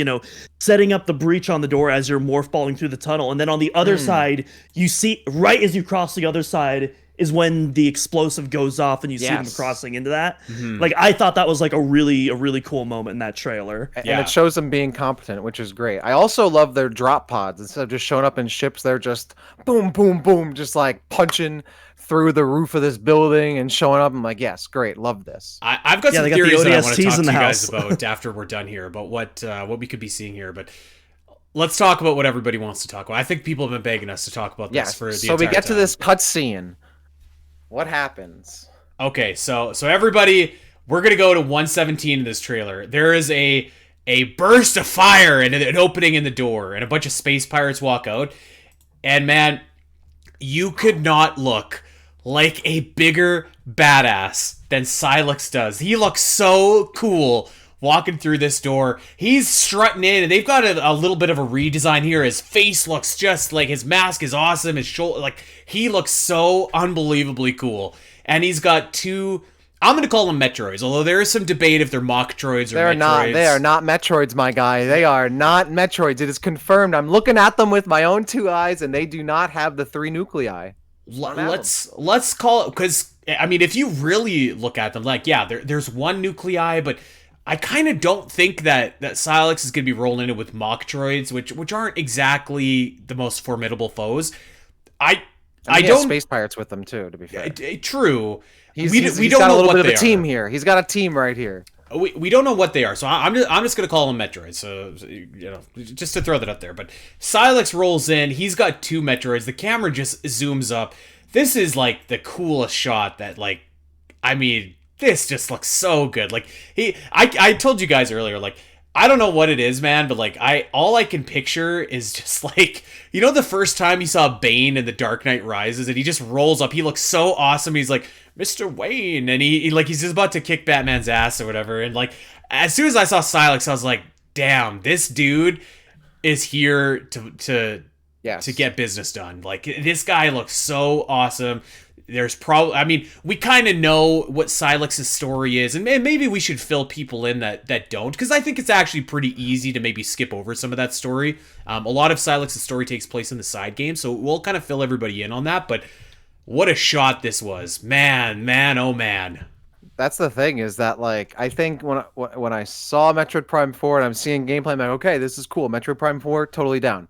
[SPEAKER 4] setting up the breach on the door as you're morph balling through the tunnel, and then on the other side you see right as you cross the other side is when the explosive goes off and you see them crossing into that. Like I thought that was like a really cool moment in that trailer.
[SPEAKER 3] And it shows them being competent, which is great. I also love their drop pods. Instead of just showing up in ships, they're just boom, boom, boom, just like punching through the roof of this building and showing up. I'm like, yes, great, love this.
[SPEAKER 2] I've got some theories that I want to talk to you guys about after we're done here, about what we could be seeing here. But let's talk about what everybody wants to talk about. I think people have been begging us to talk about this for the entire time.
[SPEAKER 3] So we get to this cutscene. What happens?
[SPEAKER 2] Okay, so everybody, we're gonna go to 117 in this trailer. There is a burst of fire and an opening in the door, and a bunch of space pirates walk out. And man, you could not look like a bigger badass than Sylux does. He looks so cool walking through this door. He's strutting in, and they've got a little bit of a redesign here. His face looks just like, his mask is awesome. His shoulder, like, he looks so unbelievably cool. And he's got two, I'm going to call them Metroids, although there is some debate if they're Mocktroids or Metroids.
[SPEAKER 3] They are not Metroids, my guy. They are not Metroids. It is confirmed. I'm looking at them with my own two eyes, and they do not have the 3 nuclei.
[SPEAKER 2] Let's call it, because, I mean, if you really look at them, like, yeah, there's one nuclei, but I kind of don't think that Sylux is going to be rolling in with mock droids, which aren't exactly the most formidable foes. I
[SPEAKER 3] he
[SPEAKER 2] don't
[SPEAKER 3] has space pirates with them too. To be fair,
[SPEAKER 2] true.
[SPEAKER 3] He's
[SPEAKER 2] we
[SPEAKER 3] got
[SPEAKER 2] don't
[SPEAKER 3] a
[SPEAKER 2] know
[SPEAKER 3] little
[SPEAKER 2] what
[SPEAKER 3] bit of
[SPEAKER 2] they
[SPEAKER 3] a team
[SPEAKER 2] are.
[SPEAKER 3] here. He's got a team right here.
[SPEAKER 2] We don't know what they are, so I'm just gonna call them Metroids. So just to throw that up there. But Sylux rolls in. He's got 2 Metroids. The camera just zooms up. This is like the coolest shot that this just looks so good. Like I told you guys earlier, like I don't know what it is, man, but like all I can picture is just like, the first time you saw Bane in The Dark Knight Rises and he just rolls up. He looks so awesome. He's like, Mr. Wayne, and he's just about to kick Batman's ass or whatever. And like, as soon as I saw Sylux, I was like, damn, this dude is here to get business done. Like, this guy looks so awesome. There's probably, we kind of know what Sylux's story is, and maybe we should fill people in that don't, because I think it's actually pretty easy to maybe skip over some of that story. A lot of Sylux's story takes place in the side game, so we'll kind of fill everybody in on that, but what a shot this was. Man, oh man.
[SPEAKER 3] That's the thing, is that like, I think when I saw Metroid Prime 4 and I'm seeing gameplay, I'm like, okay, this is cool. Metroid Prime 4, totally down.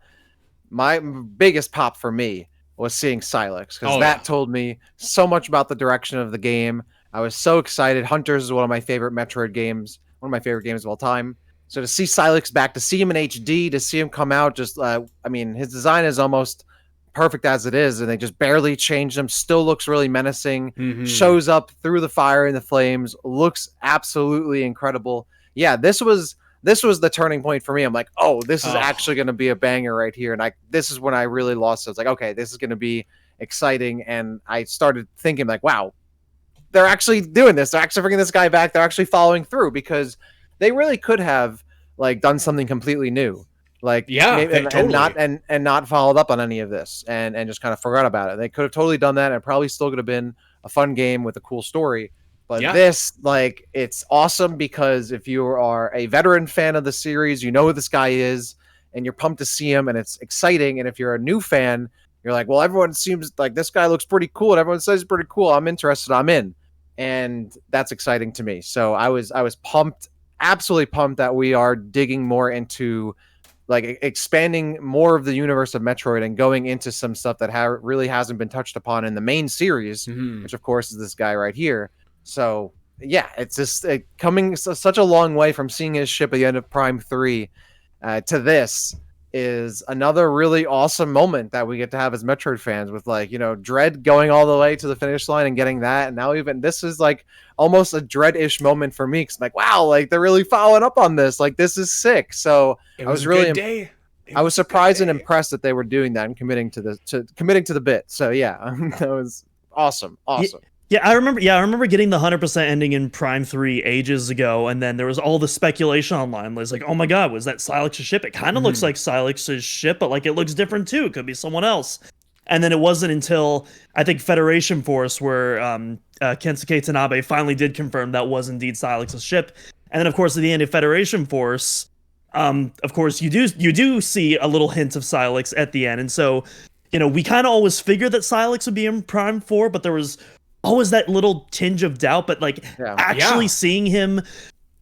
[SPEAKER 3] My biggest pop for me was seeing Sylux, because that told me so much about the direction of the game. I was so excited. Hunters is one of my favorite Metroid games, one of my favorite games of all time. So to see Sylux back, to see him in HD, to see him come out, just his design is almost perfect as it is, and they just barely changed him. Still looks really menacing. Mm-hmm. Shows up through the fire and the flames. Looks absolutely incredible. Yeah, this was the turning point for me. I'm like, oh, this is actually going to be a banger right here. And this is when I really lost it. I was like, okay, this is going to be exciting. And I started thinking like, wow, they're actually doing this. They're actually bringing this guy back. They're actually following through, because they really could have like done something completely new. Like,
[SPEAKER 2] totally.
[SPEAKER 3] and not followed up on any of this and just kind of forgot about it. They could have totally done that, and probably still could have been a fun game with a cool story. But this, like, it's awesome, because if you are a veteran fan of the series, you know who this guy is, and you're pumped to see him, and it's exciting. And if you're a new fan, you're like, well, everyone seems like this guy looks pretty cool, and everyone says he's pretty cool. I'm interested. I'm in. And that's exciting to me. So I was pumped, absolutely pumped, that we are digging more into like expanding more of the universe of Metroid and going into some stuff that really hasn't been touched upon in the main series, which of course is this guy right here. So yeah, it's just coming such a long way from seeing his ship at the end of Prime 3 to this is another really awesome moment that we get to have as Metroid fans, with like, Dread going all the way to the finish line and getting that. And now even this is like almost a Dread-ish moment for me, because I'm like, wow, like they're really following up on this. Like, this is sick. So I was really I was surprised and impressed that they were doing that and committing to the bit. So yeah, that was awesome.
[SPEAKER 4] Yeah, I remember getting the 100% ending in Prime 3 ages ago, and then there was all the speculation online. It was like, oh my god, was that Sylux's ship? It kind of looks like Sylux's ship, but like it looks different too. It could be someone else. And then it wasn't until, I think, Federation Force, where Kensuke Tanabe finally did confirm that was indeed Sylux's ship. And then, of course, at the end of Federation Force, of course, you do see a little hint of Sylux at the end. And so, we kind of always figured that Sylux would be in Prime 4, but there was always that little tinge of doubt. But like actually seeing him,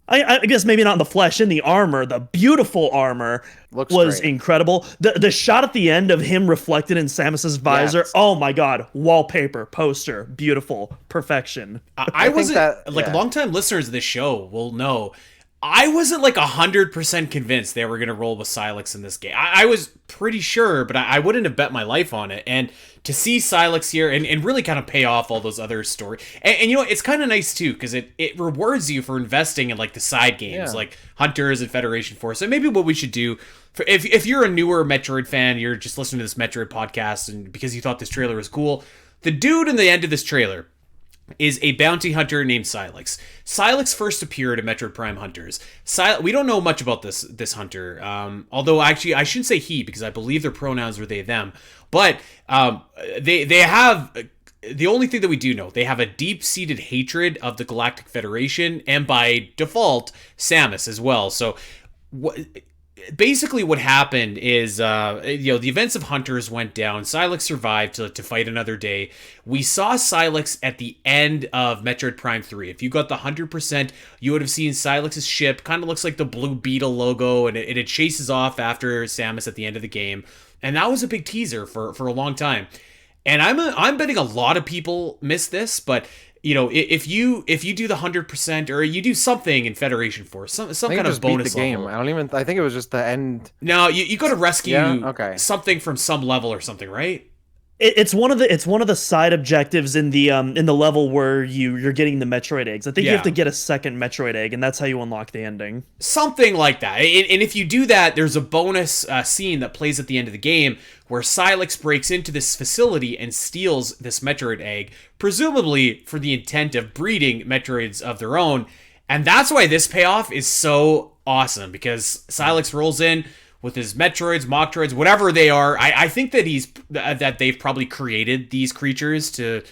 [SPEAKER 4] I guess maybe not in the flesh, in the armor, the beautiful armor was great. Incredible. The shot at the end of him reflected in Samus's visor, oh my god, wallpaper, poster, beautiful, perfection.
[SPEAKER 2] I wasn't longtime listeners of this show will know, I wasn't like 100% convinced they were going to roll with Sylux in this game. I was pretty sure, but I wouldn't have bet my life on it. And to see Sylux here and really kind of pay off all those other stories. And it's kind of nice too, because it rewards you for investing in like the side games, like Hunters and Federation Force. So maybe what we should do, if you're a newer Metroid fan, you're just listening to this Metroid podcast and because you thought this trailer was cool, the dude in the end of this trailer is a bounty hunter named Sylux. Sylux first appeared in Metroid Prime Hunters. We don't know much about this hunter, although actually I shouldn't say he, because I believe their pronouns were they, them. But they have, the only thing that we do know, they have a deep-seated hatred of the Galactic Federation, and by default, Samus as well. So basically what happened is, the events of Hunters went down. Sylux survived to fight another day. We saw Sylux at the end of Metroid Prime 3. If you got the 100%, you would have seen Sylux's ship. Kind of looks like the Blue Beetle logo, and it chases off after Samus at the end of the game. And that was a big teaser for a long time. And I'm betting a lot of people miss this, but if you do the 100% or you do something in Federation Force, some kind of bonus
[SPEAKER 3] game.
[SPEAKER 2] level.
[SPEAKER 3] I think it was just the end.
[SPEAKER 2] No, you got to rescue something from some level or something, right?
[SPEAKER 4] It's one of the side objectives in the level where you're getting the Metroid eggs. I think you have to get a second Metroid egg, and that's how you unlock the ending.
[SPEAKER 2] Something like that. And if you do that, there's a bonus scene that plays at the end of the game where Sylux breaks into this facility and steals this Metroid egg, presumably for the intent of breeding Metroids of their own. And that's why this payoff is so awesome, because Sylux rolls in with his Metroids, Mocktroids, whatever they are. I think that they've probably created these creatures to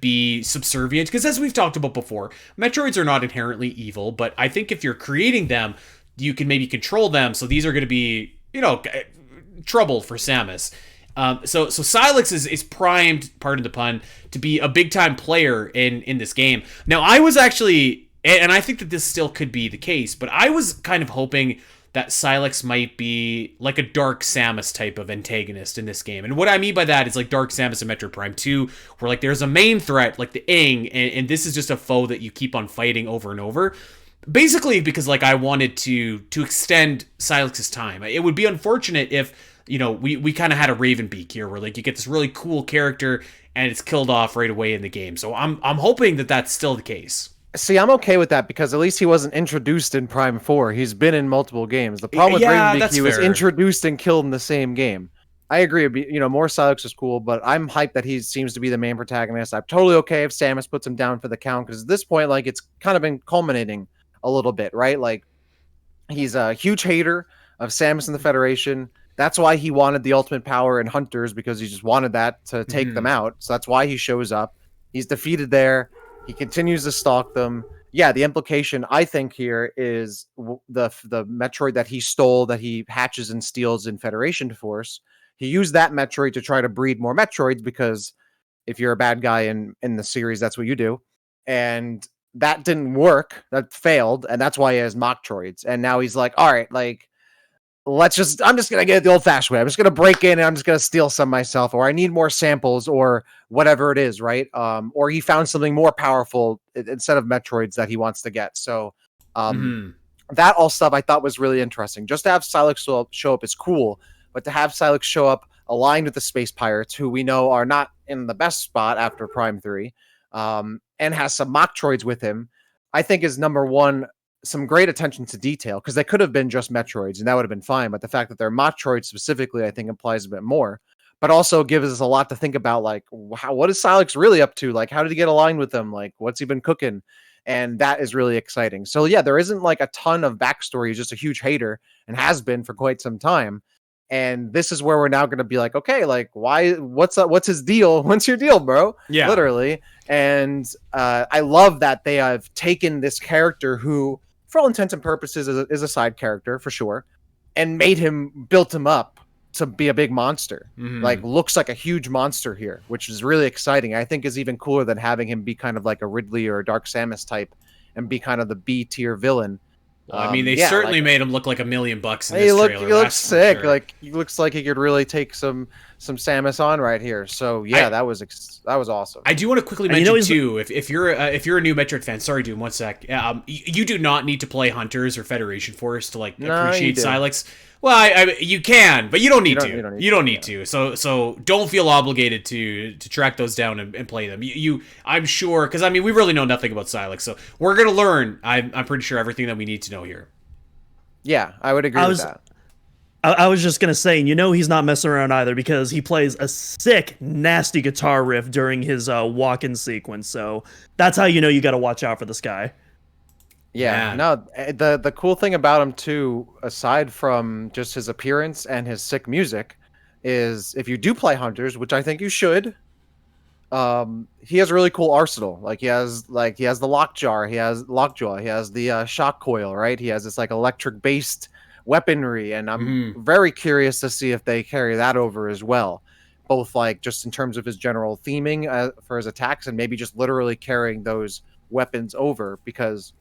[SPEAKER 2] be subservient, because as we've talked about before, Metroids are not inherently evil, but I think if you're creating them, you can maybe control them, so these are going to be, trouble for Samus. So Sylux is primed, pardon the pun, to be a big-time player in this game. Now, I was actually, and I think that this still could be the case, but I was kind of hoping that Sylux might be like a Dark Samus type of antagonist in this game. And what I mean by that is like Dark Samus in Metroid Prime 2, where like there's a main threat, like the Ing, and this is just a foe that you keep on fighting over and over. Basically because like I wanted to extend Sylux's time. It would be unfortunate if, we kind of had a Ravenbeak here, where like you get this really cool character and it's killed off right away in the game. So I'm hoping that that's still the case.
[SPEAKER 3] See, I'm okay with that, because at least he wasn't introduced in Prime 4. He's been in multiple games. The problem with Ravenbeak, he was introduced and killed in the same game. I agree. More Sylux is cool, but I'm hyped that he seems to be the main protagonist. I'm totally okay if Samus puts him down for the count, because at this point, like, it's kind of been culminating a little bit, right? Like, he's a huge hater of Samus and the Federation. That's why he wanted the ultimate power in Hunters, because he just wanted that to take them out. So that's why he shows up. He's defeated there. He continues to stalk them. Yeah, the implication, I think, here is the Metroid that he stole, that he hatches and steals in Federation Force. He used that Metroid to try to breed more Metroids, because if you're a bad guy in the series, that's what you do. And that didn't work. That failed, and that's why he has Mocktroids. And now he's like, all right, like, I'm just going to get it the old-fashioned way. I'm just going to break in and I'm just going to steal some myself, or I need more samples, or whatever it is, right? Or he found something more powerful instead of Metroids that he wants to get. So that all stuff I thought was really interesting. Just to have Sylux show up is cool, but to have Sylux show up aligned with the Space Pirates, who we know are not in the best spot after Prime 3, and has some Mocktroids with him, I think is, number one, some great attention to detail, because they could have been just Metroids and that would have been fine, but the fact that they're Mocktroids specifically, I think, implies a bit more, but also gives us a lot to think about, like, what is Sylux really up to? Like, how did he get aligned with them? Like, what's he been cooking? And that is really exciting. So yeah, there isn't like a ton of backstory. He's just a huge hater and has been for quite some time. And this is where we're now going to be like, okay, like, what's his deal? What's your deal, bro?
[SPEAKER 2] Yeah,
[SPEAKER 3] literally. And I love that they have taken this character who, for all intents and purposes, is a side character for sure, and built him up to be a big monster. Like, looks like a huge monster here, which is really exciting. I think is even cooler than having him be kind of like a Ridley or a Dark Samus type and be kind of the B tier villain.
[SPEAKER 2] Well, I mean, they certainly made him look like $1 million in this trailer.
[SPEAKER 3] He looks sick. Sure. Like, he looks like he could really take some Samus on right here. So yeah, that was awesome.
[SPEAKER 2] I do want to quickly mention too, if you're a new Metroid fan, sorry, dude, one sec. You do not need to play Hunters or Federation Force to appreciate Sylux. Well, you can, but you don't need to. You don't need to. So don't feel obligated to track those down and play them. I'm sure, because I mean, we really know nothing about Sylux, so we're gonna learn. I'm pretty sure everything that we need to know here.
[SPEAKER 3] Yeah, I would agree with that.
[SPEAKER 4] I was just gonna say, he's not messing around either, because he plays a sick, nasty guitar riff during his walk-in sequence. So that's how you got to watch out for this guy.
[SPEAKER 3] Yeah, no, the cool thing about him too, aside from just his appearance and his sick music, is if you do play Hunters, which I think you should, he has a really cool arsenal. Like he has the lockjaw, he has the shock coil, right? He has this like electric based weaponry, and I'm very curious to see if they carry that over as well. Both like just in terms of his general theming for his attacks, and maybe just literally carrying those weapons over, because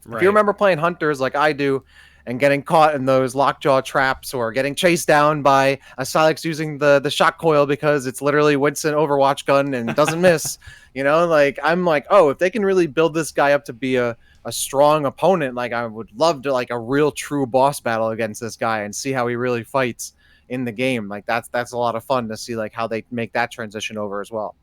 [SPEAKER 3] if you remember playing Hunters like I do, and getting caught in those lockjaw traps, or getting chased down by a Sylux using the shock coil because it's literally Winston Overwatch gun and doesn't miss, like I'm like, oh, if they can really build this guy up to be a strong opponent, like I would love to like a real true boss battle against this guy and see how he really fights in the game. Like that's a lot of fun to see like how they make that transition over as well.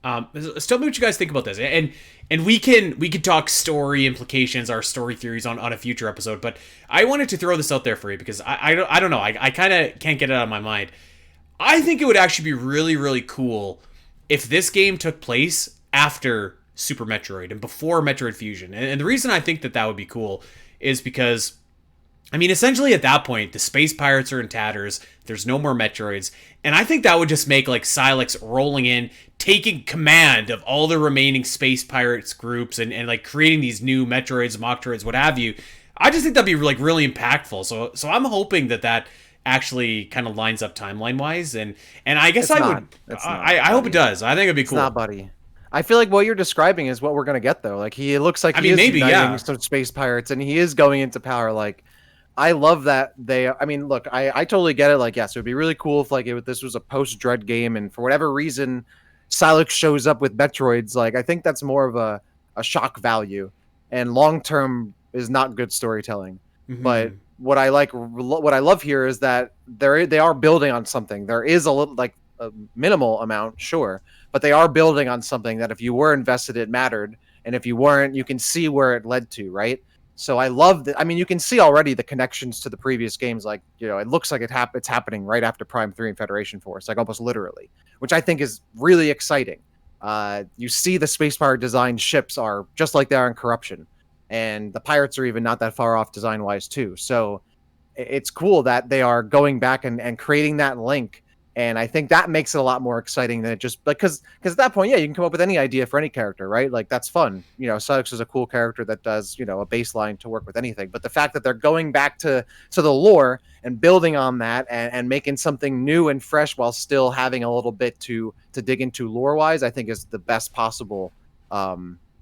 [SPEAKER 2] So tell me what you guys think about this, and we can talk story implications, our story theories on a future episode. But I wanted to throw this out there for you because I don't know, I kind of can't get it out of my mind. I think it would actually be really, really cool if this game took place after Super Metroid and before Metroid Fusion. And the reason I think that would be cool is because, I mean, essentially at that point, the space pirates are in tatters. There's no more Metroids. And I think that would just make like Sylux rolling in, taking command of all the remaining space pirates groups and like creating these new Metroids, Moctroids, what have you. I just think that'd be like really impactful. So I'm hoping that actually kind of lines up timeline wise. And I guess I hope it does. I think it'd be cool.
[SPEAKER 3] It's not, buddy. I feel like what you're describing is what we're going to get though. Like he looks like he is uniting some space pirates and he is going into power. Like, I love that look, I totally get it. Like, yes, it would be really cool if like this was a post-Dread game, and for whatever reason, Sylux shows up with Metroids. Like, I think that's more of a shock value, and long-term is not good storytelling. But what I love here is that they are building on something. There is a little, like a minimal amount, sure, but they are building on something that if you were invested, it mattered, and if you weren't, you can see where it led to, right? So I love that. I mean, you can see already the connections to the previous games. Like, it looks like it's happening right after Prime 3 and Federation Force, like almost literally, which I think is really exciting. You see the space pirate design ships are just like they are in Corruption, and the pirates are even not that far off design-wise too. So it's cool that they are going back and creating that link. And I think that makes it a lot more exciting than it just because at that point, yeah, you can come up with any idea for any character, right? Like that's fun. Sylux is a cool character that does, a baseline to work with anything. But the fact that they're going back to the lore and building on that and making something new and fresh while still having a little bit to dig into lore wise, I think is the best possible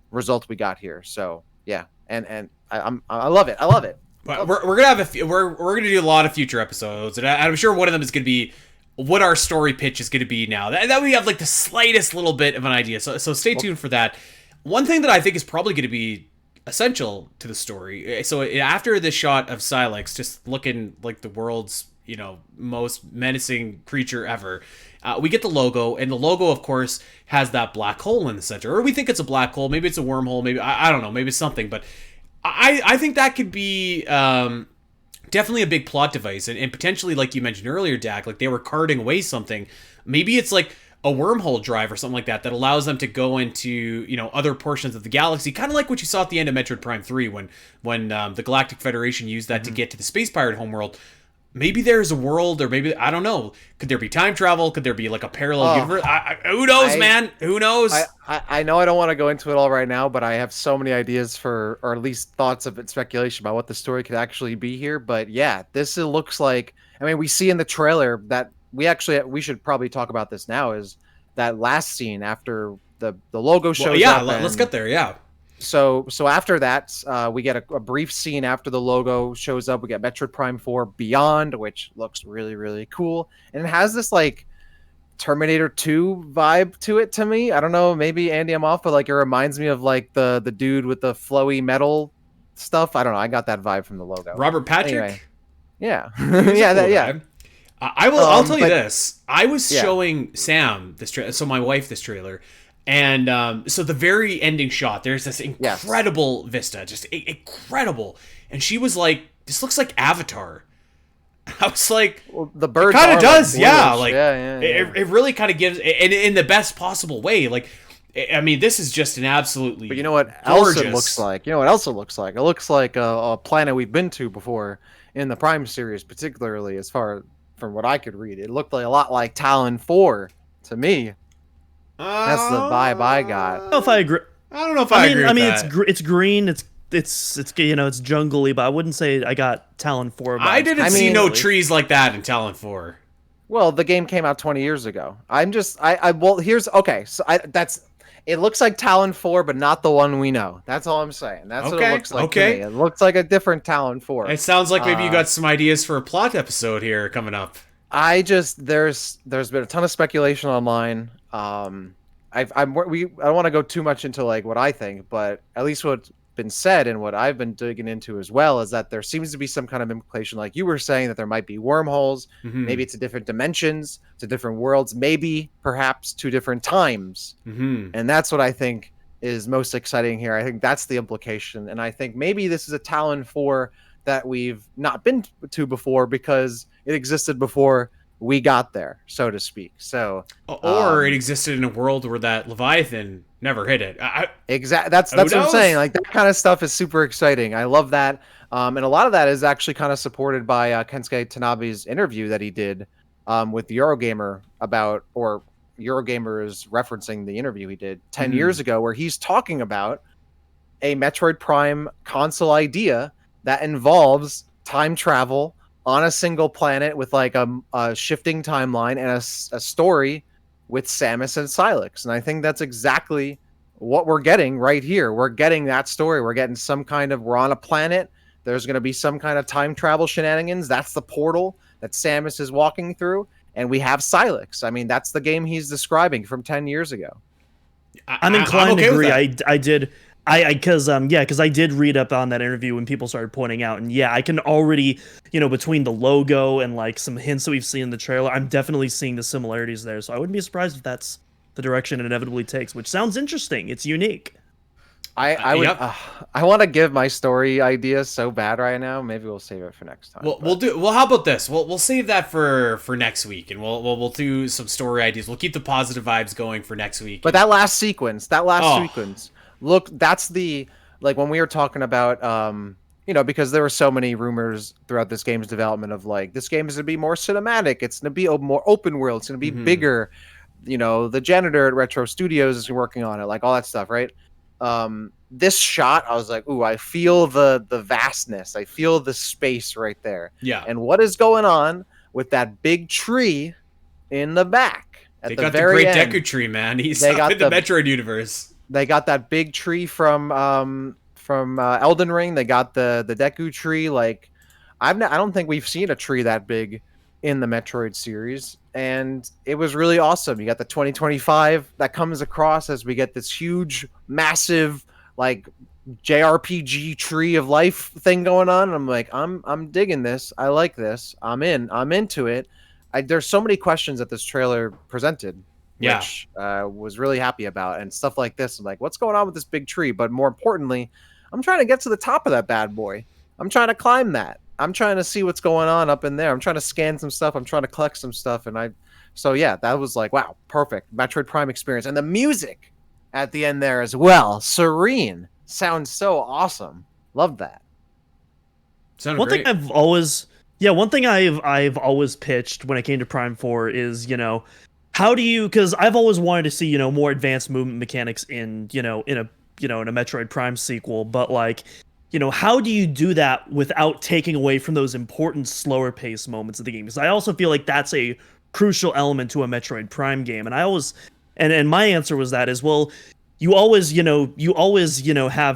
[SPEAKER 3] result we got here. So yeah, and I love it. I love it.
[SPEAKER 2] We're gonna have we're gonna do a lot of future episodes, and I'm sure one of them is gonna be what our story pitch is going to be now. That we have like the slightest little bit of an idea. So stay tuned for that. One thing that I think is probably going to be essential to the story. So after this shot of Sylux just looking like the world's, most menacing creature ever, we get the logo, and the logo, of course, has that black hole in the center. Or we think it's a black hole. Maybe it's a wormhole. Maybe, I don't know. Maybe it's something. But I think that could be definitely a big plot device, and potentially, like you mentioned earlier, Dak, like they were carting away something. Maybe it's like a wormhole drive or something like that allows them to go into, other portions of the galaxy, kind of like what you saw at the end of Metroid Prime 3 when the Galactic Federation used that to get to the space pirate homeworld. Maybe there's a world, or maybe, I don't know. Could there be time travel? Could there be like a parallel universe? Who knows, man? Who knows?
[SPEAKER 3] I know I don't want to go into it all right now, but I have so many ideas or at least thoughts of it, speculation about what the story could actually be here. But yeah, this looks like, we see in the trailer that we should probably talk about this now, is that last scene after the logo shows up.
[SPEAKER 2] Yeah, let's get there, yeah.
[SPEAKER 3] So after that, we get a brief scene after the logo shows up. We get Metroid Prime 4 Beyond, which looks really, really cool. And it has this like Terminator 2 vibe to it to me. I don't know, maybe Andy, I'm off, but like it reminds me of like the dude with the flowy metal stuff. I don't know. I got that vibe from the logo.
[SPEAKER 2] Robert Patrick?
[SPEAKER 3] Anyway, yeah.
[SPEAKER 2] Yeah. I'll tell you this. I was showing Sam my wife this trailer. And so the very ending shot, there's this incredible vista, just incredible. And she was like, "This looks like Avatar." I was like,
[SPEAKER 3] well, "The bird
[SPEAKER 2] kind of does, yeah."
[SPEAKER 3] Like,
[SPEAKER 2] it really kind of gives, and in the best possible way. Like, this is just an absolutely.
[SPEAKER 3] But you know what else it looks like? It looks like a planet we've been to before in the Prime series, particularly as far from what I could read. It looked like a lot like Talon 4 to me. That's the vibe I got.
[SPEAKER 4] I don't know if I agree. I mean, it's green. It's it's it's jungly, but I wouldn't say I got Talon 4 vibes.
[SPEAKER 2] I didn't see no trees like that in Talon 4.
[SPEAKER 3] Well, the game came out 20 years ago. It looks like Talon 4, but not the one we know. That's all I'm saying. That's what it looks like to me. It looks like a different Talon 4.
[SPEAKER 2] It sounds like maybe you got some ideas for a plot episode here coming up.
[SPEAKER 3] There's been a ton of speculation online. I don't want to go too much into like what I think, but at least what's been said and what I've been digging into as well is that there seems to be some kind of implication, like you were saying, that there might be wormholes. Maybe it's a different dimensions, to different worlds, maybe perhaps two different times. And that's what I think is most exciting here. I think that's the implication, and I think maybe this is a Talon 4 that we've not been to before because it existed before we got there, so to speak. So,
[SPEAKER 2] or it existed in a world where that Leviathan never hit it.
[SPEAKER 3] Exactly. That's what I'm saying. Like, that kind of stuff is super exciting. I love that. And a lot of that is actually kind of supported by Kensuke Tanabe's interview that he did with Eurogamer Eurogamer is referencing the interview he did 10 years ago, where he's talking about a Metroid Prime console idea that involves time travel on a single planet with like a shifting timeline and a story with Samus and Sylux. And I think that's exactly what we're getting right here. We're getting that story. We're getting we're on a planet. There's going to be some kind of time travel shenanigans. That's the portal that Samus is walking through. And we have Sylux. I mean, that's the game he's describing from 10 years ago.
[SPEAKER 4] I'm inclined to agree. Because I did read up on that interview when people started pointing out, and I can already, between the logo and like some hints that we've seen in the trailer, I'm definitely seeing the similarities there. So I wouldn't be surprised if that's the direction it inevitably takes, which sounds interesting. It's unique.
[SPEAKER 3] I want to give my story idea so bad right now. Maybe we'll save it for next time.
[SPEAKER 2] Well, how about this? We'll save that for next week, and we'll do some story ideas. We'll keep the positive vibes going for next week.
[SPEAKER 3] But that last sequence. Look, that's when we were talking about, because there were so many rumors throughout this game's development of like, this game is going to be more cinematic. It's going to be more open world. It's going to be bigger. The janitor at Retro Studios is working on it, like all that stuff, right? This shot, I was like, ooh, I feel the vastness. I feel the space right there.
[SPEAKER 2] Yeah.
[SPEAKER 3] And what is going on with that big tree in the back?
[SPEAKER 2] They got the great Deku tree, man. He's up in the Metroid universe.
[SPEAKER 3] They got that big tree from Elden Ring. They got the Deku tree. Like, I don't think we've seen a tree that big in the Metroid series, and it was really awesome. You got the 2025 that comes across as we get this huge, massive, like JRPG tree of life thing going on. I'm like, I'm digging this. I like this. I'm into it. There's so many questions that this trailer presented. Which was really happy about, and stuff like this. I'm like, what's going on with this big tree? But more importantly, I'm trying to get to the top of that bad boy. I'm trying to climb that. I'm trying to see what's going on up in there. I'm trying to scan some stuff. I'm trying to collect some stuff. And that was like, wow, perfect. Metroid Prime experience. And the music at the end there as well. Serene. Sounds so awesome. Love that.
[SPEAKER 2] Sounded
[SPEAKER 4] one
[SPEAKER 2] great.
[SPEAKER 4] One thing I've always pitched when it came to Prime 4 is, how do you, because I've always wanted to see, more advanced movement mechanics in a Metroid Prime sequel, but like, how do you do that without taking away from those important slower pace moments of the game? Because I also feel like that's a crucial element to a Metroid Prime game. And and my answer was that as well, you always have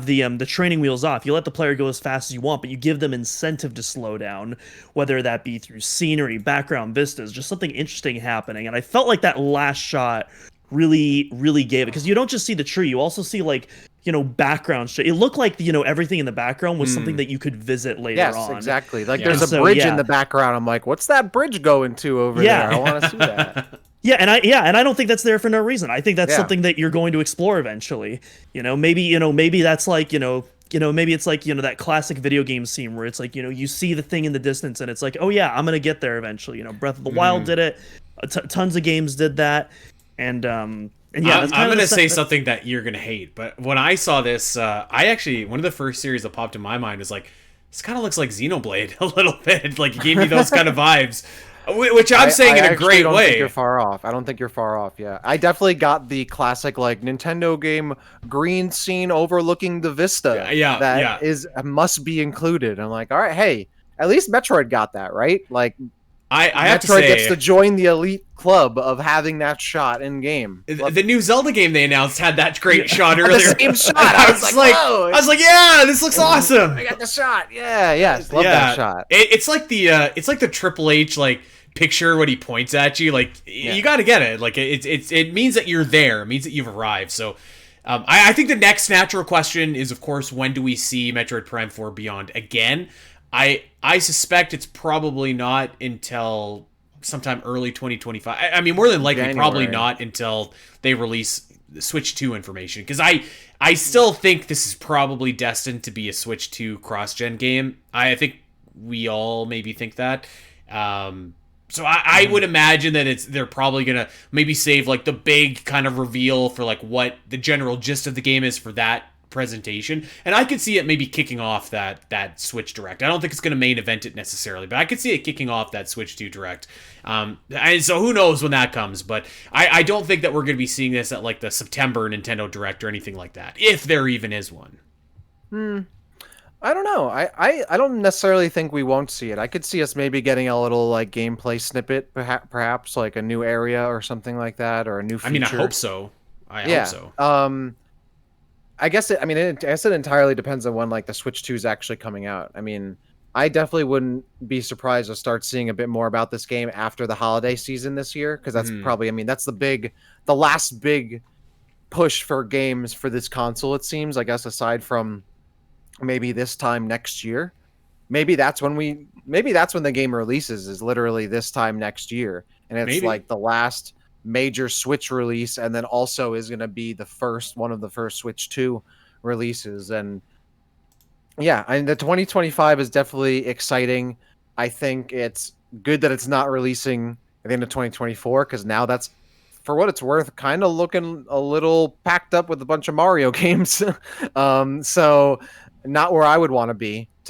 [SPEAKER 4] the training wheels off. You let the player go as fast as you want, but you give them incentive to slow down, whether that be through scenery, background vistas, just something interesting happening. And I felt like that last shot really, really gave it, because you don't just see the tree, you also see like, background shit. It looked like, everything in the background was something that you could visit later on.
[SPEAKER 3] Yes, exactly. Like there's a bridge in the background. I'm like, what's that bridge going to over there? I want to see that.
[SPEAKER 4] And I don't think that's there for no reason. I think that's something that you're going to explore eventually. Maybe that's like, maybe it's like, that classic video game scene where it's like, you see the thing in the distance and it's like, oh yeah, I'm going to get there eventually. Breath of the Wild did it. Tons of games did that. And I'm going to say
[SPEAKER 2] something that you're going to hate, but when I saw this, one of the first series that popped in my mind was like, this kind of looks like Xenoblade a little bit. Like, it gave me those kind of vibes. Which I'm saying in a great
[SPEAKER 3] don't
[SPEAKER 2] way.
[SPEAKER 3] Think you're far off. I don't think you're far off. Yeah, I definitely got the classic like Nintendo game green scene overlooking the vista. That is must be included. I'm like, all right, hey, at least Metroid got that right. Like,
[SPEAKER 2] I have to
[SPEAKER 3] Metroid
[SPEAKER 2] say,
[SPEAKER 3] gets to join the elite club of having that shot in game.
[SPEAKER 2] The new Zelda game they announced had that great shot earlier.
[SPEAKER 3] The same shot. I was like,
[SPEAKER 2] yeah, this looks awesome.
[SPEAKER 3] I got the shot. Yeah, yes, love that shot.
[SPEAKER 2] It's like the Triple H like picture when he points at you. Like you got to get it. Like it means that you're there. It means that you've arrived. So. I think the next natural question is, of course, when do we see Metroid Prime 4 Beyond again? I suspect it's probably not until sometime early 2025. I mean, more than likely, probably not until they release the Switch 2 information. Because I still think this is probably destined to be a Switch 2 cross-gen game. I think we all maybe think that. So I would imagine that they're probably gonna maybe save like the big kind of reveal for like what the general gist of the game is for that presentation, and I could see it maybe kicking off that Switch Direct. I don't think it's going to main event it necessarily, but I could see it kicking off that Switch 2 Direct. And so who knows when that comes, but I don't think that we're going to be seeing this at like the September Nintendo Direct or anything like that, if there even is one.
[SPEAKER 3] I don't know. I don't necessarily think we won't see it. I could see us maybe getting a little like gameplay snippet, perhaps like a new area or something like that, or a new feature.
[SPEAKER 2] I mean, I hope so. I hope so.
[SPEAKER 3] I guess it entirely depends on when like the Switch 2 is actually coming out. I mean, I definitely wouldn't be surprised to start seeing a bit more about this game after the holiday season this year, because that's probably, I mean, that's the last big push for games for this console, it seems, I guess, aside from maybe this time next year. Maybe that's when the game releases, is literally this time next year. And it's like the last major Switch release, and then also is going to be one of the first Switch 2 releases. And yeah, I mean, the 2025 is definitely exciting. I think it's good that it's not releasing at the end of 2024, because now that's, for what it's worth, kind of looking a little packed up with a bunch of Mario games. So not where I would want to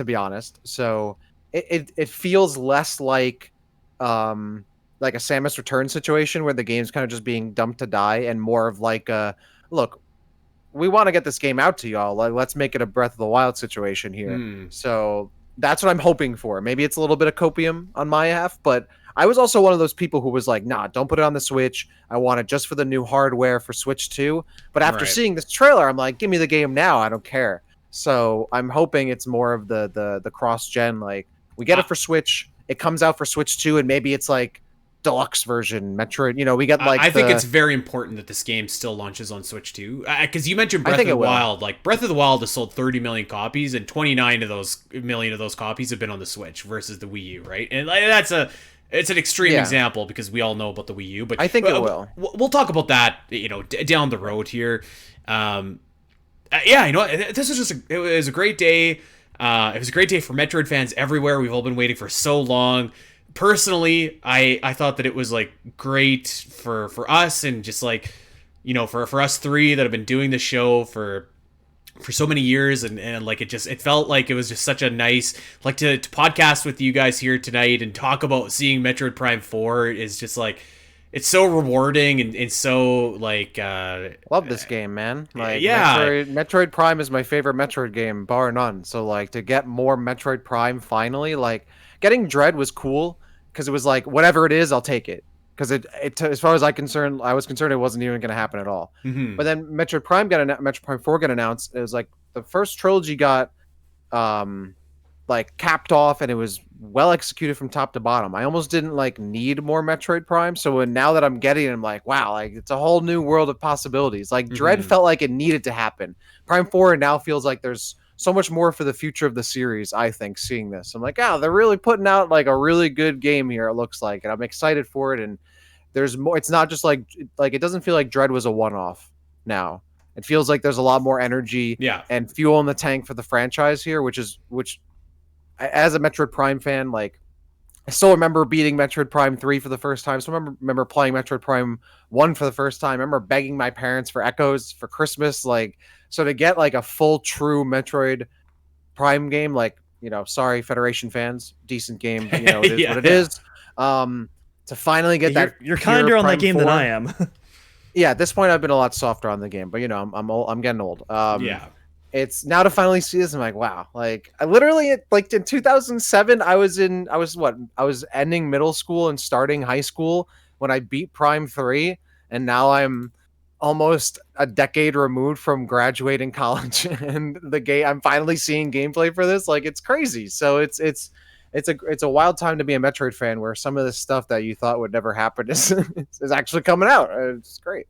[SPEAKER 3] be honest. So it feels less like a Samus Return situation where the game's kind of just being dumped to die, and more of like look, we want to get this game out to y'all. Like, let's make it a Breath of the Wild situation here. So that's what I'm hoping for. Maybe it's a little bit of copium on my half, but I was also one of those people who was like, nah, don't put it on the Switch. I want it just for the new hardware for Switch 2. But after seeing this trailer, I'm like, give me the game now. I don't care. So I'm hoping it's more of the cross-gen. Like, we get it for Switch. It comes out for Switch 2, and maybe it's like deluxe version Metroid. You know, we got like.
[SPEAKER 2] I think it's very important that this game still launches on Switch 2, because you mentioned Breath of the Wild. Like, Breath of the Wild has sold 30 million copies, and 29 of those million of those copies have been on the Switch versus the Wii U, right? And like, it's an extreme example because we all know about the Wii U, but
[SPEAKER 3] I think it will.
[SPEAKER 2] We'll talk about that, down the road here. This was it was a great day. It was a great day for Metroid fans everywhere. We've all been waiting for so long. Personally, I thought that it was like great for us, and just like, for us three that have been doing the show for so many years, and like it felt like it was just such a nice, like, to podcast with you guys here tonight and talk about seeing Metroid Prime 4 is just like, it's so rewarding and so like
[SPEAKER 3] love this game, man. Like, Metroid Prime is my favorite Metroid game, bar none. So like, to get more Metroid Prime finally, like getting Dread was cool because it was like, whatever it is, I'll take it. Because it as far as I was concerned, it wasn't even going to happen at all. But then Metroid Prime Metroid Prime 4 got announced. It was like the first trilogy got like capped off, and it was well executed from top to bottom. I almost didn't like need more Metroid Prime. So now that I'm getting it, I'm like, wow, like it's a whole new world of possibilities. Like Dread felt like it needed to happen. Prime 4 now feels like there's so much more for the future of the series. I think seeing this, I'm like, they're really putting out like a really good game here. It looks like, and I'm excited for it. And there's more. It's not just like it doesn't feel like Dread was a one-off now. It feels like there's a lot more energy and fuel in the tank for the franchise here, which as a Metroid Prime fan, like, I still remember beating Metroid Prime 3 for the first time. So I remember playing Metroid Prime 1 for the first time. I remember begging my parents for Echoes for Christmas. Like, so to get like a full true Metroid Prime game, like, sorry, Federation fans, decent game, it is what it is. To finally get that.
[SPEAKER 4] You're kinder on that game than I am.
[SPEAKER 3] Yeah, at this point I've been a lot softer on the game, but you know, I'm old, I'm getting old.
[SPEAKER 2] Yeah.
[SPEAKER 3] It's now to finally see this. I'm like, wow. Like I literally like in 2007, I was ending middle school and starting high school when I beat Prime 3, and now I'm almost a decade removed from graduating college and I'm finally seeing gameplay for this. Like it's crazy. So it's a wild time to be a Metroid fan where some of the stuff that you thought would never happen is actually coming out. It's great.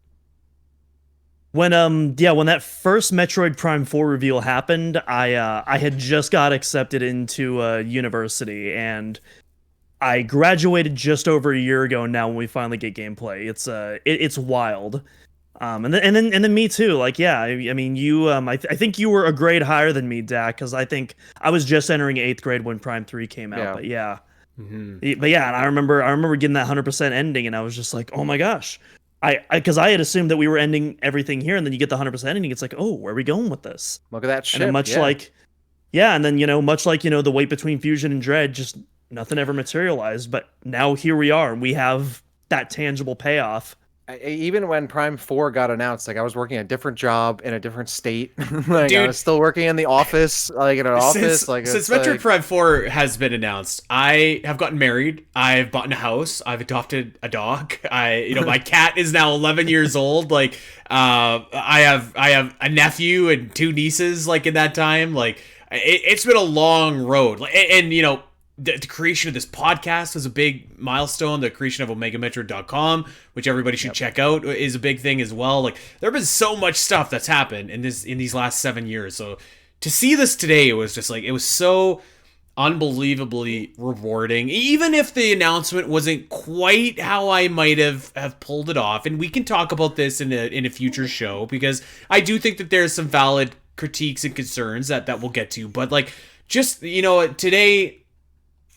[SPEAKER 4] When when that first Metroid Prime 4 reveal happened, I had just got accepted into university, and I graduated just over a year ago now when we finally get gameplay. It's wild. And then me too. Like, yeah, I mean, you, I think you were a grade higher than me, Dak, because I think I was just entering 8th grade when Prime 3 came out.
[SPEAKER 3] Yeah.
[SPEAKER 4] But yeah,
[SPEAKER 2] Mm-hmm.
[SPEAKER 4] but yeah, and I remember getting that 100% ending, and I was just like, oh my gosh, because I had assumed that we were ending everything here, and then you get the 100% ending. It's like, oh, where are we going with this?
[SPEAKER 3] Look at that ship.
[SPEAKER 4] And then much like the wait between Fusion and Dread, just nothing ever materialized. But now here we are, and we have that tangible payoff.
[SPEAKER 3] Even when Prime 4 got announced, like I was working a different job in a different state. Like
[SPEAKER 2] Dude,
[SPEAKER 3] I was still working in the office, like in an office. Like
[SPEAKER 2] since Metroid Prime 4 has been announced, I have gotten married. I've bought a house. I've adopted a dog. My cat is now 11 years old. Like, I have a nephew and 2 nieces. Like in that time, like it's been a long road. And the creation of this podcast was a big milestone. The creation of OmegaMetroid.com, which everybody should check out, is a big thing as well. Like there have been so much stuff that's happened in these last 7 years. So to see this today, it was just like, it was so unbelievably rewarding. Even if the announcement wasn't quite how I might have pulled it off, and we can talk about this in a future show, because I do think that there's some valid critiques and concerns that we'll get to. But like, just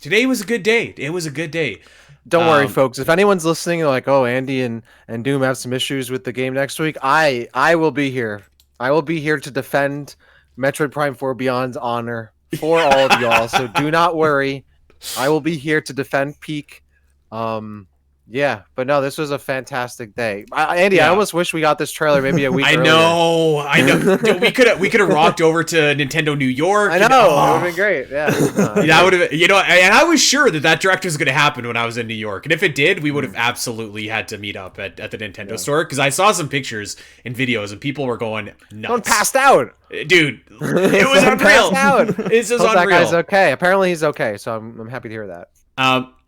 [SPEAKER 2] Today was a good day. It was a good day.
[SPEAKER 3] Don't worry, folks. If anyone's listening, like, oh, Andy and Doom have some issues with the game next week, I will be here. I will be here to defend Metroid Prime 4 Beyond's honor for all of y'all. So do not worry. I will be here to defend Peak. Yeah, but no, this was a fantastic day. Andy, I almost wish we got this trailer maybe a week earlier.
[SPEAKER 2] I know. Dude, we could have rocked over to Nintendo New York.
[SPEAKER 3] I know. It would have been great. Yeah.
[SPEAKER 2] That would have, and I was sure that direct was going to happen when I was in New York. And if it did, we would have absolutely had to meet up at the Nintendo store, because I saw some pictures and videos and people were going nuts.
[SPEAKER 3] Someone passed out.
[SPEAKER 2] Dude, it was unreal. It's just unreal.
[SPEAKER 3] That guy's okay. Apparently he's okay, so I'm happy to hear that.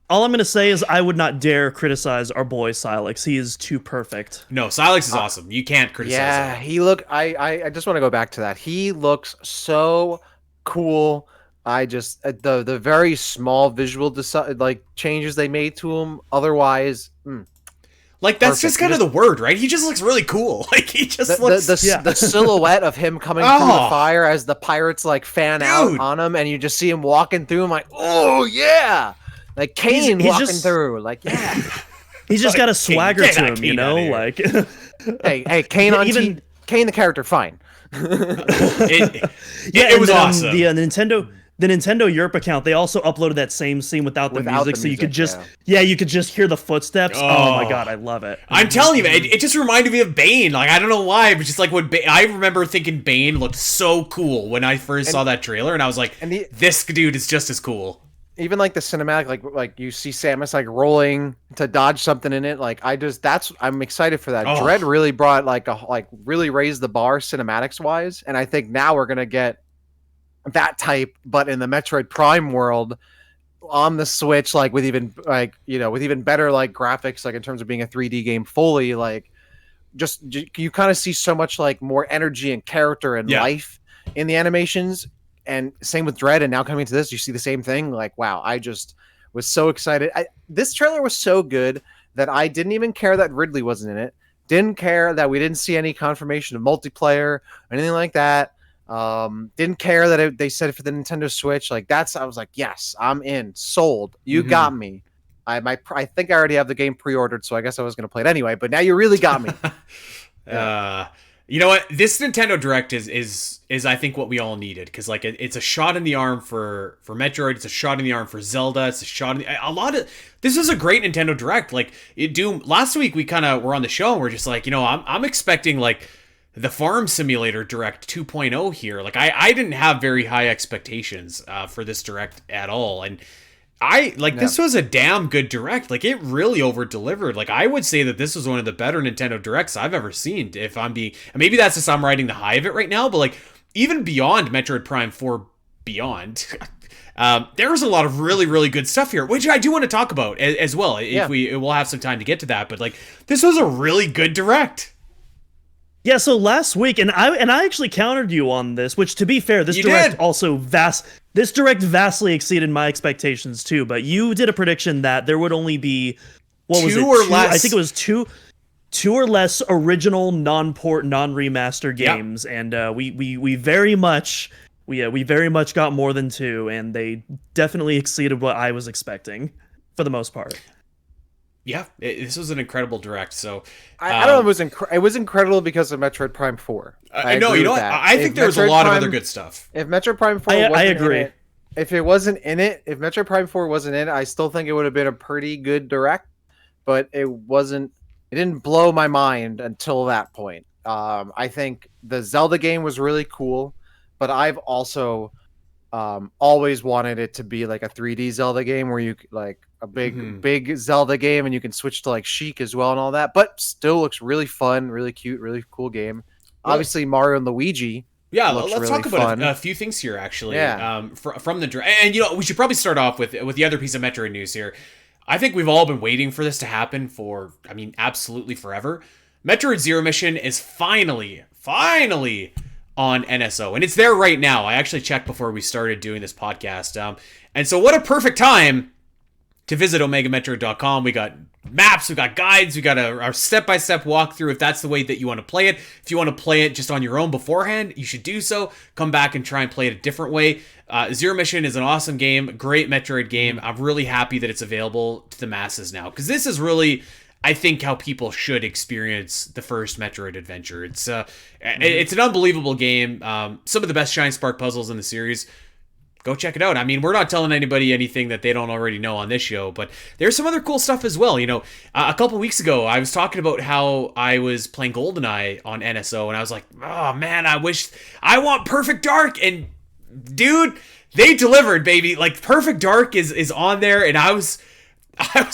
[SPEAKER 4] All I'm going to say is I would not dare criticize our boy Sylux. He is too perfect.
[SPEAKER 2] No, Sylux is awesome. You can't criticize him.
[SPEAKER 3] I just want to go back to that. He looks so cool. I just the very small visual changes they made to him. Otherwise,
[SPEAKER 2] like that's perfect. Just kind of the word, right? He just looks really cool. Like he just looks
[SPEAKER 3] the silhouette of him coming through the fire as the pirates like fan out on him, and you just see him walking through. I'm like, oh yeah. Like Kane
[SPEAKER 4] he's
[SPEAKER 3] walking
[SPEAKER 4] just,
[SPEAKER 3] through, like yeah.
[SPEAKER 4] He's just got a swagger to him, like.
[SPEAKER 3] hey, Kane Kane the character, fine.
[SPEAKER 2] It was awesome.
[SPEAKER 4] The Nintendo Europe account, they also uploaded that same scene without the music, so you could just you could just hear the footsteps. Oh my god, I love it.
[SPEAKER 2] I'm telling you, it just reminded me of Bane. Like I don't know why, but just like when I remember thinking Bane looked so cool when I first saw that trailer, and I was like, this dude is just as cool.
[SPEAKER 3] Even like the cinematic, like you see Samus like rolling to dodge something in it. Like I'm excited for that. Dread really brought really raised the bar cinematics wise, and I think now we're gonna get that type, but in the Metroid Prime world on the Switch, like with even better like graphics, like in terms of being a 3D game fully. Like just you kind of see so much like more energy and character and life in the animations. And same with Dread, and now coming to this, you see the same thing. Like, wow, I just was so excited. This trailer was so good that I didn't even care that Ridley wasn't in it. Didn't care that we didn't see any confirmation of multiplayer or anything like that. Didn't care that they said it for the Nintendo Switch. Like I was like, yes, I'm in, sold. You got me. I think I already have the game pre-ordered, so I guess I was going to play it anyway. But now you really got me.
[SPEAKER 2] You know what? This Nintendo Direct is I think what we all needed, because like it's a shot in the arm for Metroid, it's a shot in the arm for Zelda, it's a shot in a lot of. This is a great Nintendo Direct. Like Doom. Last week we kind of were on the show and we're just like, I'm expecting like the Farm Simulator Direct 2.0 here. Like I didn't have very high expectations for this Direct at all, and this was a damn good Direct. Like it really over delivered. Like I would say that this was one of the better Nintendo Directs I've ever seen. If I'm being, maybe that's just I'm riding the high of it right now, but like even beyond Metroid Prime 4 Beyond, there was a lot of really, really good stuff here, which I do want to talk about as well. If we'll have some time to get to that, but like this was a really good Direct.
[SPEAKER 4] Yeah, so last week, and I actually countered you on this, which to be fair, this Direct vastly exceeded my expectations too. But you did a prediction that there would only be two or less. I think it was two or less original non-port, non-remaster games, and we very much got more than two, and they definitely exceeded what I was expecting for the most part.
[SPEAKER 2] Yeah, this was an incredible Direct. So
[SPEAKER 3] I don't know, it was incredible because of Metroid Prime 4.
[SPEAKER 2] I know, I think there was a lot of other good stuff.
[SPEAKER 3] If Metroid Prime 4 wasn't I agree. In it, if Metroid Prime 4 wasn't in it, I still think it would have been a pretty good Direct, but it didn't blow my mind until that point. I think the Zelda game was really cool, but I've also always wanted it to be like a 3D Zelda game where you like a big Zelda game and you can switch to like Sheik as well and all that, but still looks really fun, really cute, really cool game. Well, obviously Mario and Luigi.
[SPEAKER 2] Yeah, let's really talk about a few things here actually. Yeah. From the Direct, and we should probably start off with the other piece of Metroid news here. I think we've all been waiting for this to happen for, absolutely forever. Metroid Zero Mission is finally on NSO, and it's there right now. I actually checked before we started doing this podcast. And so what a perfect time to visit OmegaMetroid.com. We got maps, we got guides, we got our step-by-step walkthrough if that's the way that you want to play it. If you want to play it just on your own beforehand, you should do so. Come back and try and play it a different way. Zero Mission is an awesome game, great Metroid game. I'm really happy that it's available to the masses now, because this is really, I think, how people should experience the first Metroid adventure. It's an unbelievable game. Some of the best Shine Spark puzzles in the series. Go check it out. We're not telling anybody anything that they don't already know on this show, but there's some other cool stuff as well. A couple weeks ago, I was talking about how I was playing GoldenEye on NSO, and I was like, oh man, I want Perfect Dark, and dude, they delivered, baby. Like, Perfect Dark is on there, and I was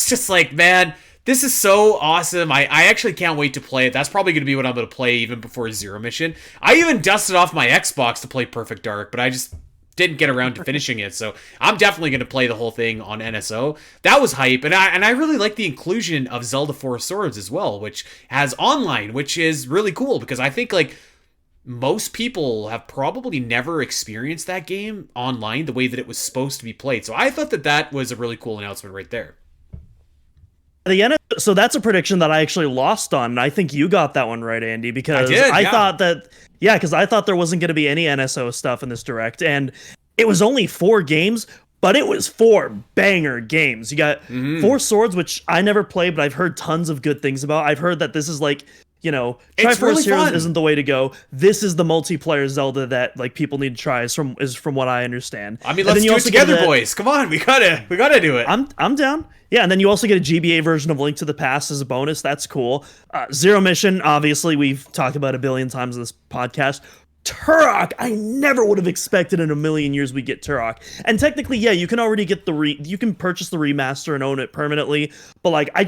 [SPEAKER 2] just like, man, this is so awesome. I actually can't wait to play it. That's probably going to be what I'm going to play even before Zero Mission. I even dusted off my Xbox to play Perfect Dark, but I just didn't get around to finishing it. So I'm definitely going to play the whole thing on NSO. That was hype. And I really like the inclusion of Zelda Four Swords as well, which has online, which is really cool, because I think like most people have probably never experienced that game online the way that it was supposed to be played. So I thought that was a really cool announcement right there.
[SPEAKER 4] So that's a prediction that I actually lost on, and I think you got that one right, Andy, because I thought there wasn't going to be any NSO stuff in this Direct, and it was only 4 games, but it was 4 banger games. You got Four Swords, which I never played, but I've heard tons of good things about. I've heard that this is like, Triforce Heroes isn't the way to go. This is the multiplayer Zelda that like people need to try, is from what I understand.
[SPEAKER 2] Let's do it together, boys. Come on, we gotta do it.
[SPEAKER 4] I'm down. Yeah, and then you also get a GBA version of Link to the Past as a bonus. That's cool. Zero Mission, obviously, we've talked about a billion times in this podcast. Turok, I never would have expected in a million years we'd get Turok. And technically, yeah, you can already get you can purchase the remaster and own it permanently, but like I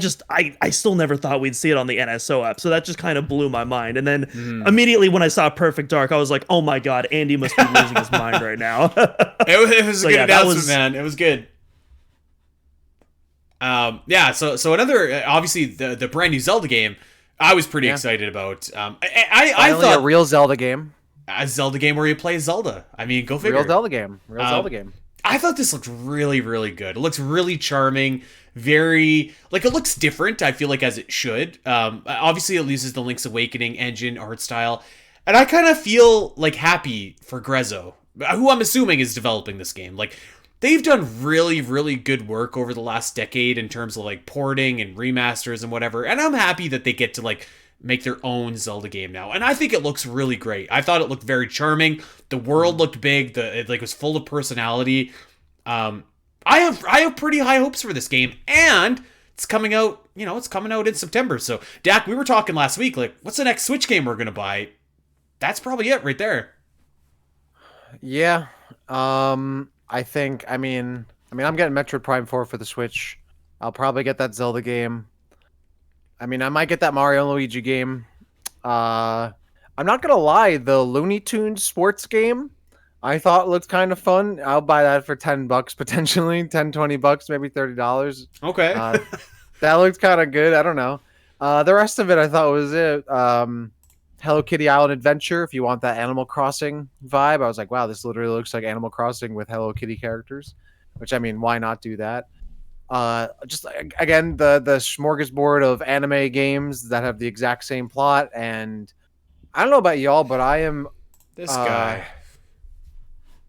[SPEAKER 4] still never thought we'd see it on the NSO app, so that just kind of blew my mind. And then immediately when I saw Perfect Dark, I was like, oh my god, Andy must be losing his mind right now.
[SPEAKER 2] It was a good announcement, man. It was good. So another, obviously the brand new Zelda game, I was pretty excited about. I thought
[SPEAKER 3] a real Zelda game.
[SPEAKER 2] A Zelda game where you play Zelda. Go figure.
[SPEAKER 3] Real Zelda game.
[SPEAKER 2] I thought this looked really, really good. It looks really charming. Very, like, it looks different, I feel like, as it should. Obviously, it uses the Link's Awakening engine art style. And I kind of feel, like, happy for Grezzo, who I'm assuming is developing this game. Like, they've done really, really good work over the last decade in terms of, like, porting and remasters and whatever. And I'm happy that they get to, like, make their own Zelda game now, and I think it looks really great. I thought it looked very charming. The world looked big. It was full of personality. I have pretty high hopes for this game, and it's coming out. It's coming out in September. So, Dak, we were talking last week. Like, what's the next Switch game we're gonna buy? That's probably it right there.
[SPEAKER 3] Yeah. I think. I mean, I'm getting Metroid Prime 4 for the Switch. I'll probably get that Zelda game. I mean, I might get that Mario and Luigi game. I'm not gonna lie, the Looney Tunes sports game, I thought looked kind of fun. I'll buy that for $10 potentially, $10-$20, maybe $30.
[SPEAKER 2] Okay.
[SPEAKER 3] That looked kind of good. I don't know. The rest of it I thought was it. Hello Kitty Island Adventure, if you want that Animal Crossing vibe. I was like, wow, this literally looks like Animal Crossing with Hello Kitty characters. Which, I mean, why not do that? Just again, the smorgasbord of anime games that have the exact same plot, and I don't know about y'all, but I am
[SPEAKER 2] this guy.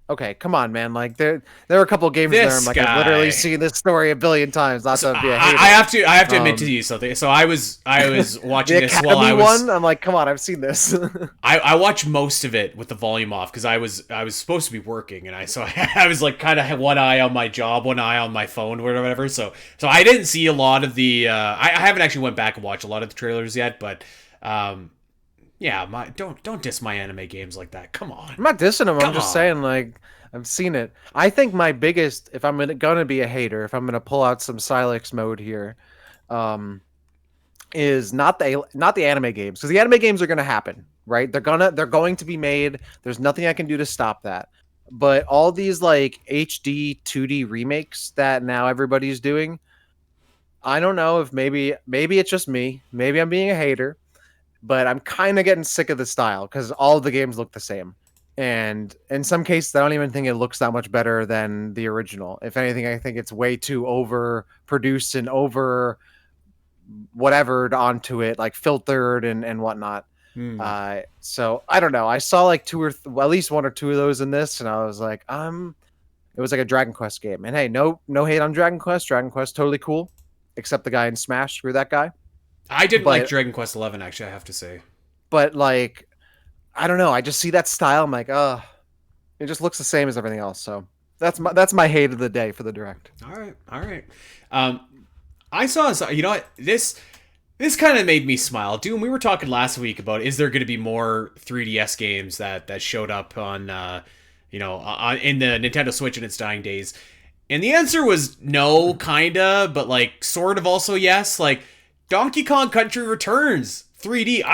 [SPEAKER 3] Okay, come on, man. Like there are a couple games there. I'm like, I've literally seen this story a billion times. Not to be a hater.
[SPEAKER 2] I have to admit to you something. So I was watching this while I was.
[SPEAKER 3] I'm like, come on, I've seen this.
[SPEAKER 2] I watched most of it with the volume off because I was supposed to be working, and I was like kind of one eye on my job, one eye on my phone, or whatever. So I didn't see a lot of the. I haven't actually went back and watched a lot of the trailers yet, but. Yeah, don't diss my anime games like that. Come on.
[SPEAKER 3] I'm not dissing them. I'm just saying, like, I've seen it. I think my biggest, if I'm gonna be a hater, if I'm gonna pull out some Sylux mode here, is not the anime games, because the anime games are gonna happen, right? They're going to be made. There's nothing I can do to stop that. But all these like HD 2D remakes that now everybody's doing, I don't know if maybe it's just me. Maybe I'm being a hater. But I'm kind of getting sick of the style because all of the games look the same. And in some cases, I don't even think it looks that much better than the original. If anything, I think it's way too overproduced and over whatevered onto it, like filtered and whatnot. So I don't know. I saw like at least one or two of those in this, and I was like, it was like a Dragon Quest game. And hey, no hate on Dragon Quest. Dragon Quest, totally cool. Except the guy in Smash, screw that guy.
[SPEAKER 2] I didn't like Dragon Quest XI, actually, I have to say.
[SPEAKER 3] But, like, I don't know. I just see that style. I'm like, it just looks the same as everything else. So that's my hate of the day for the Direct.
[SPEAKER 2] All right. I saw, you know what? This kind of made me smile. Doom, we were talking last week about, is there going to be more 3DS games that showed up on, in the Nintendo Switch in its dying days? And the answer was no, kinda, but, like, sort of also yes. Like, Donkey Kong Country Returns 3D.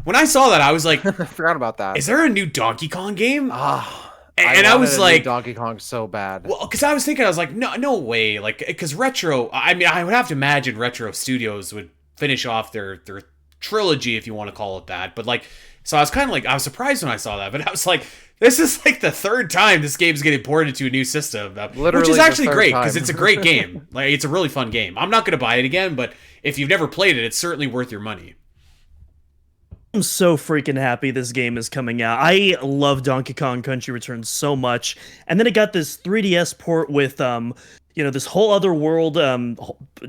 [SPEAKER 2] When I saw that, I was like,
[SPEAKER 3] I forgot about that.
[SPEAKER 2] Is there a new Donkey Kong game?
[SPEAKER 3] And I was like, Donkey Kong so bad.
[SPEAKER 2] Well, because I was thinking, I was like, no way. Like, because Retro, I mean, I would have to imagine Retro Studios would finish off their trilogy, if you want to call it that. But like, so I was kind of like, I was surprised when I saw that, but I was like, this is like the third time this game's getting ported to a new system, which is actually great because it's a great game. Like, it's a really fun game. I'm not going to buy it again, but if you've never played it, it's certainly worth your money.
[SPEAKER 4] I'm so freaking happy this game is coming out. I love Donkey Kong Country Returns so much. And then it got this 3DS port with, this whole other world,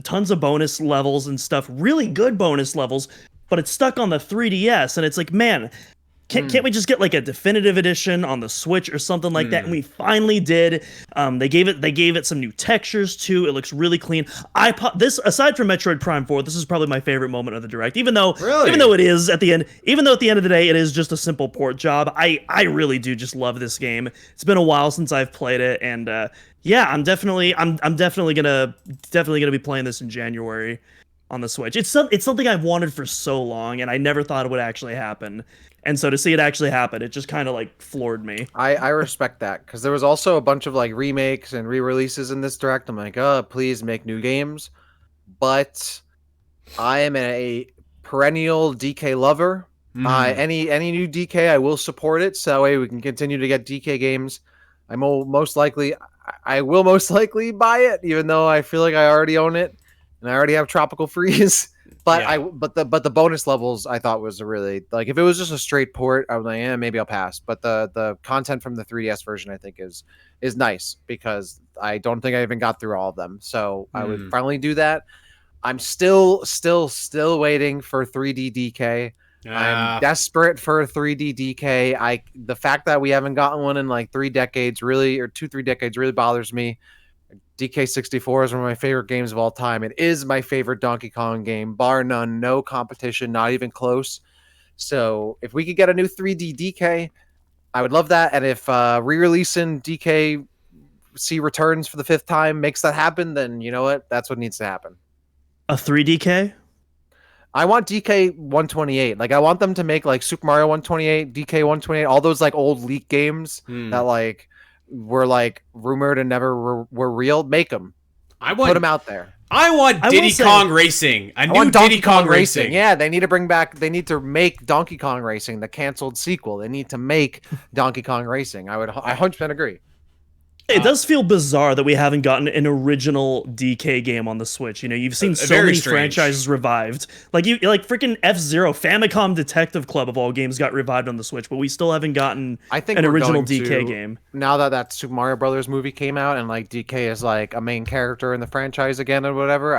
[SPEAKER 4] tons of bonus levels and stuff, really good bonus levels, but it's stuck on the 3DS. And it's like, man, can't we just get like a definitive edition on the Switch or something like that? And we finally did. They gave it some new textures too. It looks really clean. This, aside from Metroid Prime 4, this is probably my favorite moment of the Direct. Even though it is at the end of the day, it is just a simple port job. I really do just love this game. It's been a while since I've played it, and I'm definitely gonna be playing this in January on the Switch. It's something I've wanted for so long, and I never thought it would actually happen. And so to see it actually happen, it just kind of like floored me.
[SPEAKER 3] I respect that, because there was also a bunch of like remakes and re-releases in this Direct. I'm like, please make new games. But I am a perennial DK lover. Any new DK, I will support it, so that way we can continue to get DK games. I will most likely buy it, even though I feel like I already own it and I already have Tropical Freeze. But the bonus levels I thought was a really, like, if it was just a straight port, I was like, maybe I'll pass. But the content from the 3DS version I think is nice, because I don't think I even got through all of them. So I would finally do that. I'm still waiting for 3D DK. I'm desperate for a 3D DK. The fact that we haven't gotten one in like 3 decades really, or 2-3 decades really bothers me. DK64 is one of my favorite games of all time. It is my favorite Donkey Kong game, bar none, no competition, not even close. So if we could get a new 3D DK, I would love that. And if re-releasing DK Returns for the 5th time makes that happen, then you know what? That's what needs to happen.
[SPEAKER 4] A 3DK?
[SPEAKER 3] I want DK 128. Like I want them to make like Super Mario 128, DK 128, all those like old leak games that like were like rumored and never were real. Make them. Put them out there.
[SPEAKER 2] I want Diddy Kong Racing. A new Diddy Kong Racing.
[SPEAKER 3] Yeah, they need to make Donkey Kong Racing, the canceled sequel. They need to make Donkey Kong Racing. I 100% agree.
[SPEAKER 4] It does feel bizarre that we haven't gotten an original DK game on the Switch. You know, you've seen so many franchises revived. Like freaking F-Zero, Famicom Detective Club of all games got revived on the Switch, but we still haven't gotten an original DK game.
[SPEAKER 3] Now that Super Mario Brothers movie came out and like DK is like a main character in the franchise again or whatever,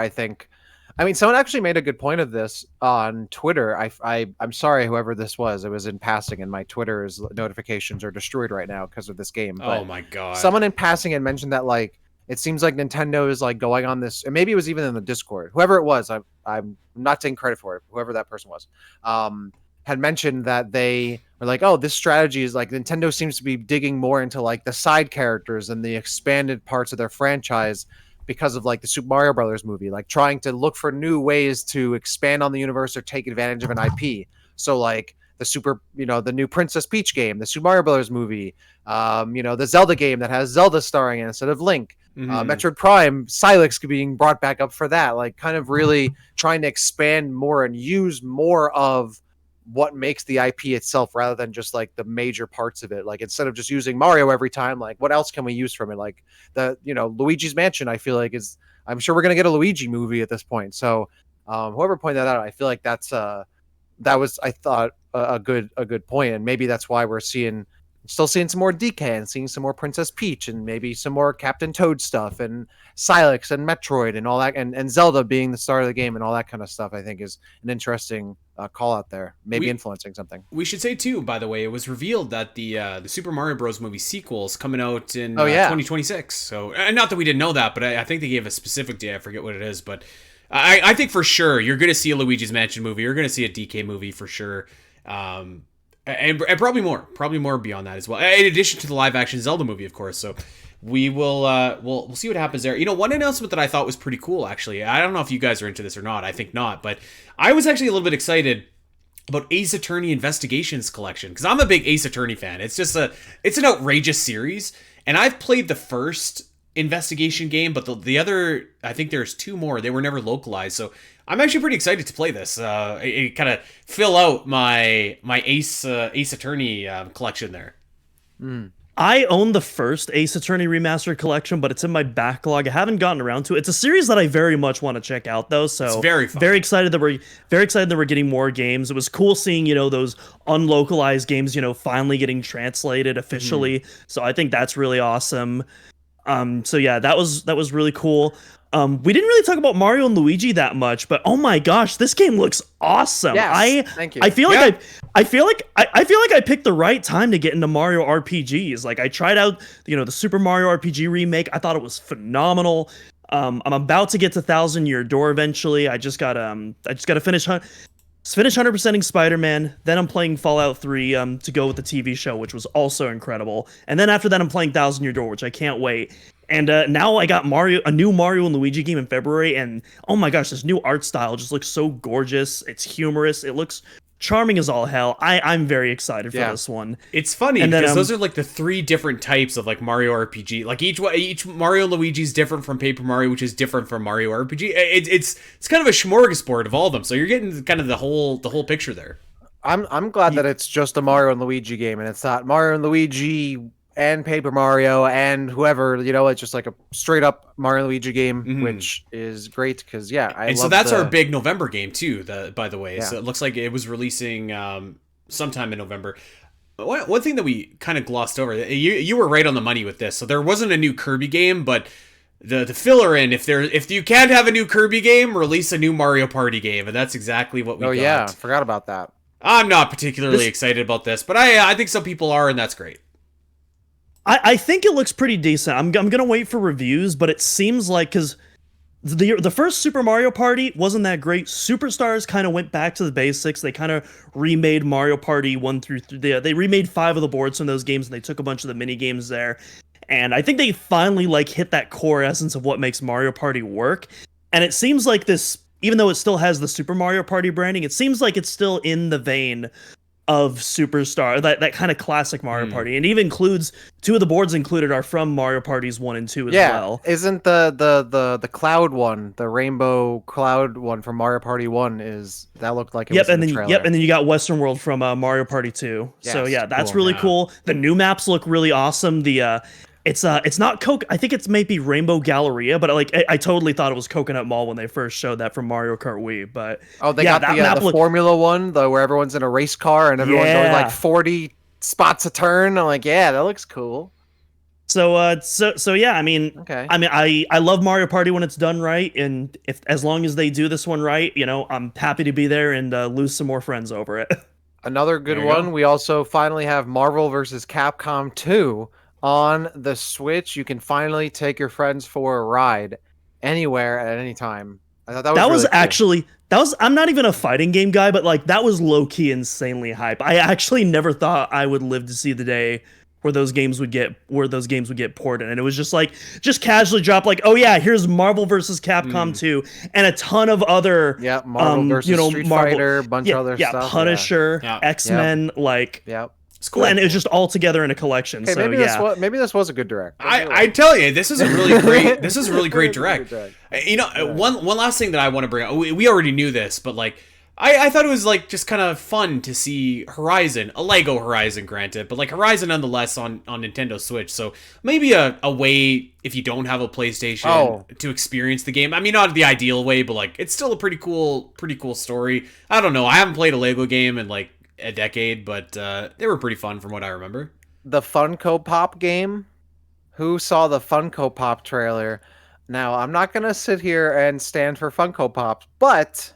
[SPEAKER 3] I mean, someone actually made a good point of this on Twitter. I'm sorry, whoever this was. It was in passing, and my Twitter's notifications are destroyed right now because of this game. But
[SPEAKER 2] oh my god!
[SPEAKER 3] Someone in passing had mentioned that like it seems like Nintendo is like going on this, and maybe it was even in the Discord. Whoever it was, I'm not taking credit for it. Whoever that person was, had mentioned that they were like, oh, this strategy is like Nintendo seems to be digging more into like the side characters and the expanded parts of their franchise, because of like the Super Mario Brothers movie, like trying to look for new ways to expand on the universe or take advantage of an IP. So like the new Princess Peach game, the Super Mario Brothers movie, the Zelda game that has Zelda starring in instead of Link, Metroid Prime, Sylux being brought back up for that, like kind of really trying to expand more and use more of what makes the IP itself rather than just like the major parts of it. Like instead of just using Mario every time, like what else can we use from it? Like Luigi's Mansion, I feel like I'm sure we're going to get a Luigi movie at this point. So whoever pointed that out, I feel like that was, I thought, a good point. And maybe that's why we're still seeing some more DK and seeing some more Princess Peach and maybe some more Captain Toad stuff and Sylux and Metroid and all that, and Zelda being the start of the game and all that kind of stuff, I think is an interesting call out there, maybe influencing something.
[SPEAKER 2] We should say too, by the way, it was revealed that the Super Mario Bros. Movie sequel is coming out in 2026. So not that we didn't know that, but I think they gave a specific day. I forget what it is, but I think for sure you're going to see a Luigi's Mansion movie. You're going to see a DK movie for sure. And probably more beyond that as well. In addition to the live action Zelda movie, of course. So we will we'll see what happens there. You know, one announcement that I thought was pretty cool, actually. I don't know if you guys are into this or not. I think not, but I was actually a little bit excited about Ace Attorney Investigations Collection, because I'm a big Ace Attorney fan. It's an outrageous series, and I've played the first investigation game, but the other, I think there's 2 more. They were never localized, so I'm actually pretty excited to play this. It kind of fill out my Ace Attorney collection there.
[SPEAKER 4] I own the first Ace Attorney Remastered collection, but it's in my backlog. I haven't gotten around to it. It's a series that I very much want to check out, though. So
[SPEAKER 2] it's very fun.
[SPEAKER 4] Very excited that we're getting more games. It was cool seeing those unlocalized games finally getting translated officially. So I think that's really awesome. So yeah, that was really cool. We didn't really talk about Mario and Luigi that much, but oh my gosh, this game looks awesome.
[SPEAKER 3] Yes, thank you.
[SPEAKER 4] I feel like I picked the right time to get into Mario RPGs. Like I tried out, the Super Mario RPG remake. I thought it was phenomenal. I'm about to get to Thousand Year Door eventually. I just gotta finish 100%ing Spider-Man. Then I'm playing Fallout 3 to go with the TV show, which was also incredible. And then after that, I'm playing Thousand Year Door, which I can't wait. And now I got a new Mario and Luigi game in February, and oh my gosh, this new art style just looks so gorgeous. It's humorous. It looks charming as all hell. I'm very excited for this one.
[SPEAKER 2] It's funny because those are like the 3 different types of like Mario RPG. Like each Mario and Luigi is different from Paper Mario, which is different from Mario RPG. It's kind of a smorgasbord of all of them. So you're getting kind of the whole picture there.
[SPEAKER 3] I'm glad that it's just a Mario and Luigi game, and it's not Mario and Luigi and Paper Mario and whoever, it's just like a straight up Mario and Luigi game, which is great because
[SPEAKER 2] so that's our big November game too, by the way.
[SPEAKER 3] Yeah.
[SPEAKER 2] So it looks like it was releasing sometime in November. One thing that we kind of glossed over, you were right on the money with this. So there wasn't a new Kirby game, but the filler in. If you can't have a new Kirby game, release a new Mario Party game, and that's exactly what we got.
[SPEAKER 3] Oh yeah, forgot about that.
[SPEAKER 2] I'm not particularly excited about this, but I think some people are, and that's great.
[SPEAKER 4] I think it looks pretty decent. I'm gonna wait for reviews, but it seems like, because the first Super Mario Party wasn't that great. Superstars kind of went back to the basics. They kind of remade Mario Party 1 through 3. They remade 5 of the boards from those games, and they took a bunch of the mini games there. And I think they finally like hit that core essence of what makes Mario Party work. And it seems like this, even though it still has the Super Mario Party branding, it seems like it's still in the vein of Superstar, that kind of classic Mario Party, and even includes 2 of the boards included are from Mario Parties 1 and 2 as well.
[SPEAKER 3] Isn't the cloud one, the rainbow cloud one from Mario Party 1 that looked like it was in the trailer.
[SPEAKER 4] And then you got Western World from Mario Party 2.
[SPEAKER 3] Yes,
[SPEAKER 4] so yeah, that's
[SPEAKER 3] cool.
[SPEAKER 4] really cool. The new maps look really awesome. It's not Coke. I think it's maybe Rainbow Galleria, but I totally thought it was Coconut Mall when they first showed that from Mario Kart Wii. But
[SPEAKER 3] they got the Formula one, where everyone's in a race car and everyone's going like 40 spots a turn. I'm like, yeah, that looks cool.
[SPEAKER 4] So yeah, I mean,
[SPEAKER 3] okay.
[SPEAKER 4] I love Mario Party when it's done right, and as long as they do this one right, I'm happy to be there and lose some more friends over it.
[SPEAKER 3] Another good one. We also finally have Marvel vs. Capcom 2. On the Switch. You can finally take your friends for a ride anywhere at any time. I thought that was really cool. I'm not even a fighting game guy, but like that was low-key insanely hype. I actually never thought I would live to see the day where those games would get ported, and it was just casually dropped like, oh yeah, here's Marvel vs. Capcom 2 and a ton of other Marvel versus Street Fighter, bunch of other stuff.
[SPEAKER 4] Punisher, X-Men,
[SPEAKER 2] It's cool.
[SPEAKER 4] And it was just all together in a collection.
[SPEAKER 3] Okay,
[SPEAKER 4] so
[SPEAKER 3] maybe this was a good direct.
[SPEAKER 2] I tell you, this is a really great. This is a really great direct. One last thing that I want to bring up. We already knew this, but like I thought it was like just kind of fun to see Horizon, a Lego Horizon, granted, but like Horizon nonetheless on Nintendo Switch. So maybe a way, if you don't have a PlayStation, to experience the game. I mean, not the ideal way, but like it's still a pretty cool story. I don't know. I haven't played a Lego game in like a decade, but they were pretty fun from what I remember.
[SPEAKER 3] The Funko Pop game. Who saw the Funko Pop trailer? Now, I'm not gonna sit here and stand for Funko Pops, but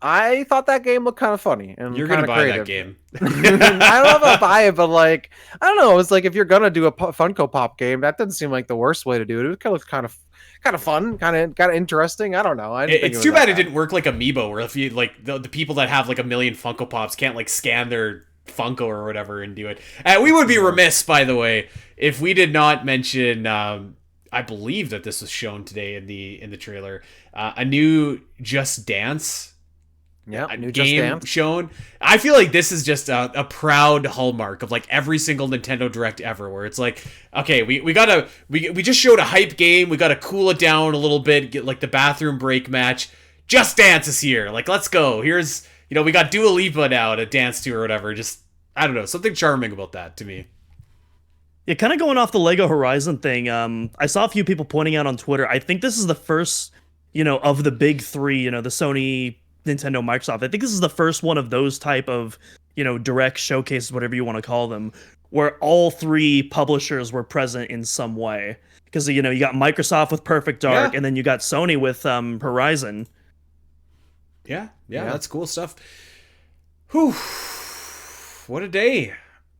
[SPEAKER 3] I thought that game looked kind of funny and
[SPEAKER 2] you're gonna buy
[SPEAKER 3] creative.
[SPEAKER 2] that game.
[SPEAKER 3] I don't know if I'll buy it, but like I don't know. It's like if you're gonna do a Funko Pop game, that doesn't seem like the worst way to do it. It kind of fun, kind of interesting. I don't know.
[SPEAKER 2] It's too bad it didn't work like Amiibo, where if you like the people that have like a million Funko Pops can't like scan their Funko or whatever and do it. We would be remiss, by the way, if we did not mention. I believe that this was shown today in the trailer. A new Just Dance.
[SPEAKER 3] Yeah,
[SPEAKER 2] new game shown. I feel like this is just a proud hallmark of like every single Nintendo Direct ever, where it's like, okay, we just showed a hype game, we gotta cool it down a little bit, get like the bathroom break match. Just Dance is here, like let's go. Here's we got Dua Lipa now to dance to or whatever. Just I don't know, something charming about that to me.
[SPEAKER 4] Yeah, kind of going off the Lego Horizon thing. I saw a few people pointing out on Twitter. I think this is the first, of the big three. The Sony, Nintendo, Microsoft. I think this is the first one of those type of, direct showcases, whatever you want to call them, where all 3 publishers were present in some way. Because, you got Microsoft with Perfect Dark, and then you got Sony with Horizon.
[SPEAKER 2] Yeah, that's cool stuff. Whew. What a day.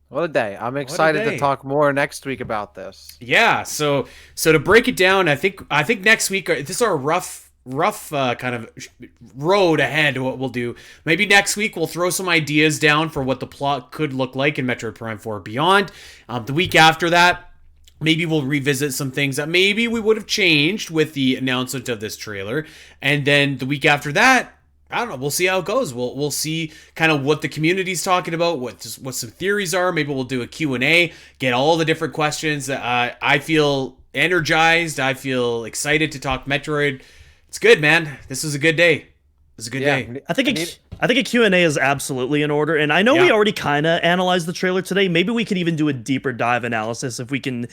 [SPEAKER 3] What a day. I'm excited to talk more next week about this.
[SPEAKER 2] Yeah, so to break it down, I think next week, this is our rough kind of road ahead. What we'll do, maybe next week we'll throw some ideas down for what the plot could look like in Metroid Prime 4 Beyond. The week after that, maybe we'll revisit some things that maybe we would have changed with the announcement of this trailer. And then the week after that, I don't know, we'll see how it goes. We'll see kind of what the community's talking about, what some theories are. Maybe we'll do a Q&A, get all the different questions. I feel energized. I feel excited to talk Metroid. It's good, man. This is a good day. It's a good day.
[SPEAKER 4] I think a Q&A is absolutely in order. And I know we already kind of analyzed the trailer today. Maybe we could even do a deeper dive analysis if we can.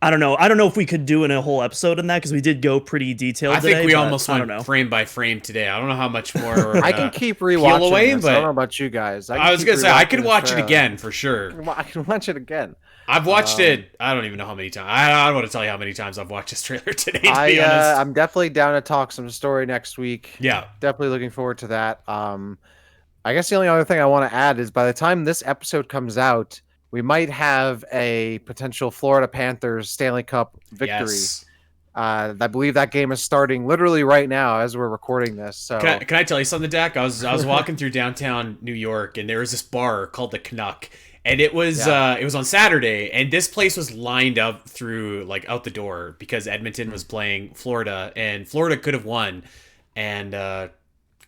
[SPEAKER 4] I don't know if we could do in a whole episode in that, because we did go pretty detailed today.
[SPEAKER 2] I think we almost went frame by frame today. I don't know how much more
[SPEAKER 3] I can keep rewatching this. I don't know about you guys.
[SPEAKER 2] I was going to say, I could watch it again for sure.
[SPEAKER 3] I can watch it again.
[SPEAKER 2] I've watched it. I don't even know how many times. I don't want to tell you how many times I've watched this trailer today. To be honest,
[SPEAKER 3] I'm definitely down to talk some story next week.
[SPEAKER 2] Yeah,
[SPEAKER 3] definitely looking forward to that. I guess the only other thing I want to add is by the time this episode comes out, we might have a potential Florida Panthers Stanley Cup victory.
[SPEAKER 2] Yes.
[SPEAKER 3] I believe that game is starting literally right now as we're recording this. So
[SPEAKER 2] can I tell you something, Dak? I was walking through downtown New York, and there was this bar called the Canuck, and it was on Saturday, and this place was lined up through like out the door because Edmonton was playing Florida, and Florida could have won, and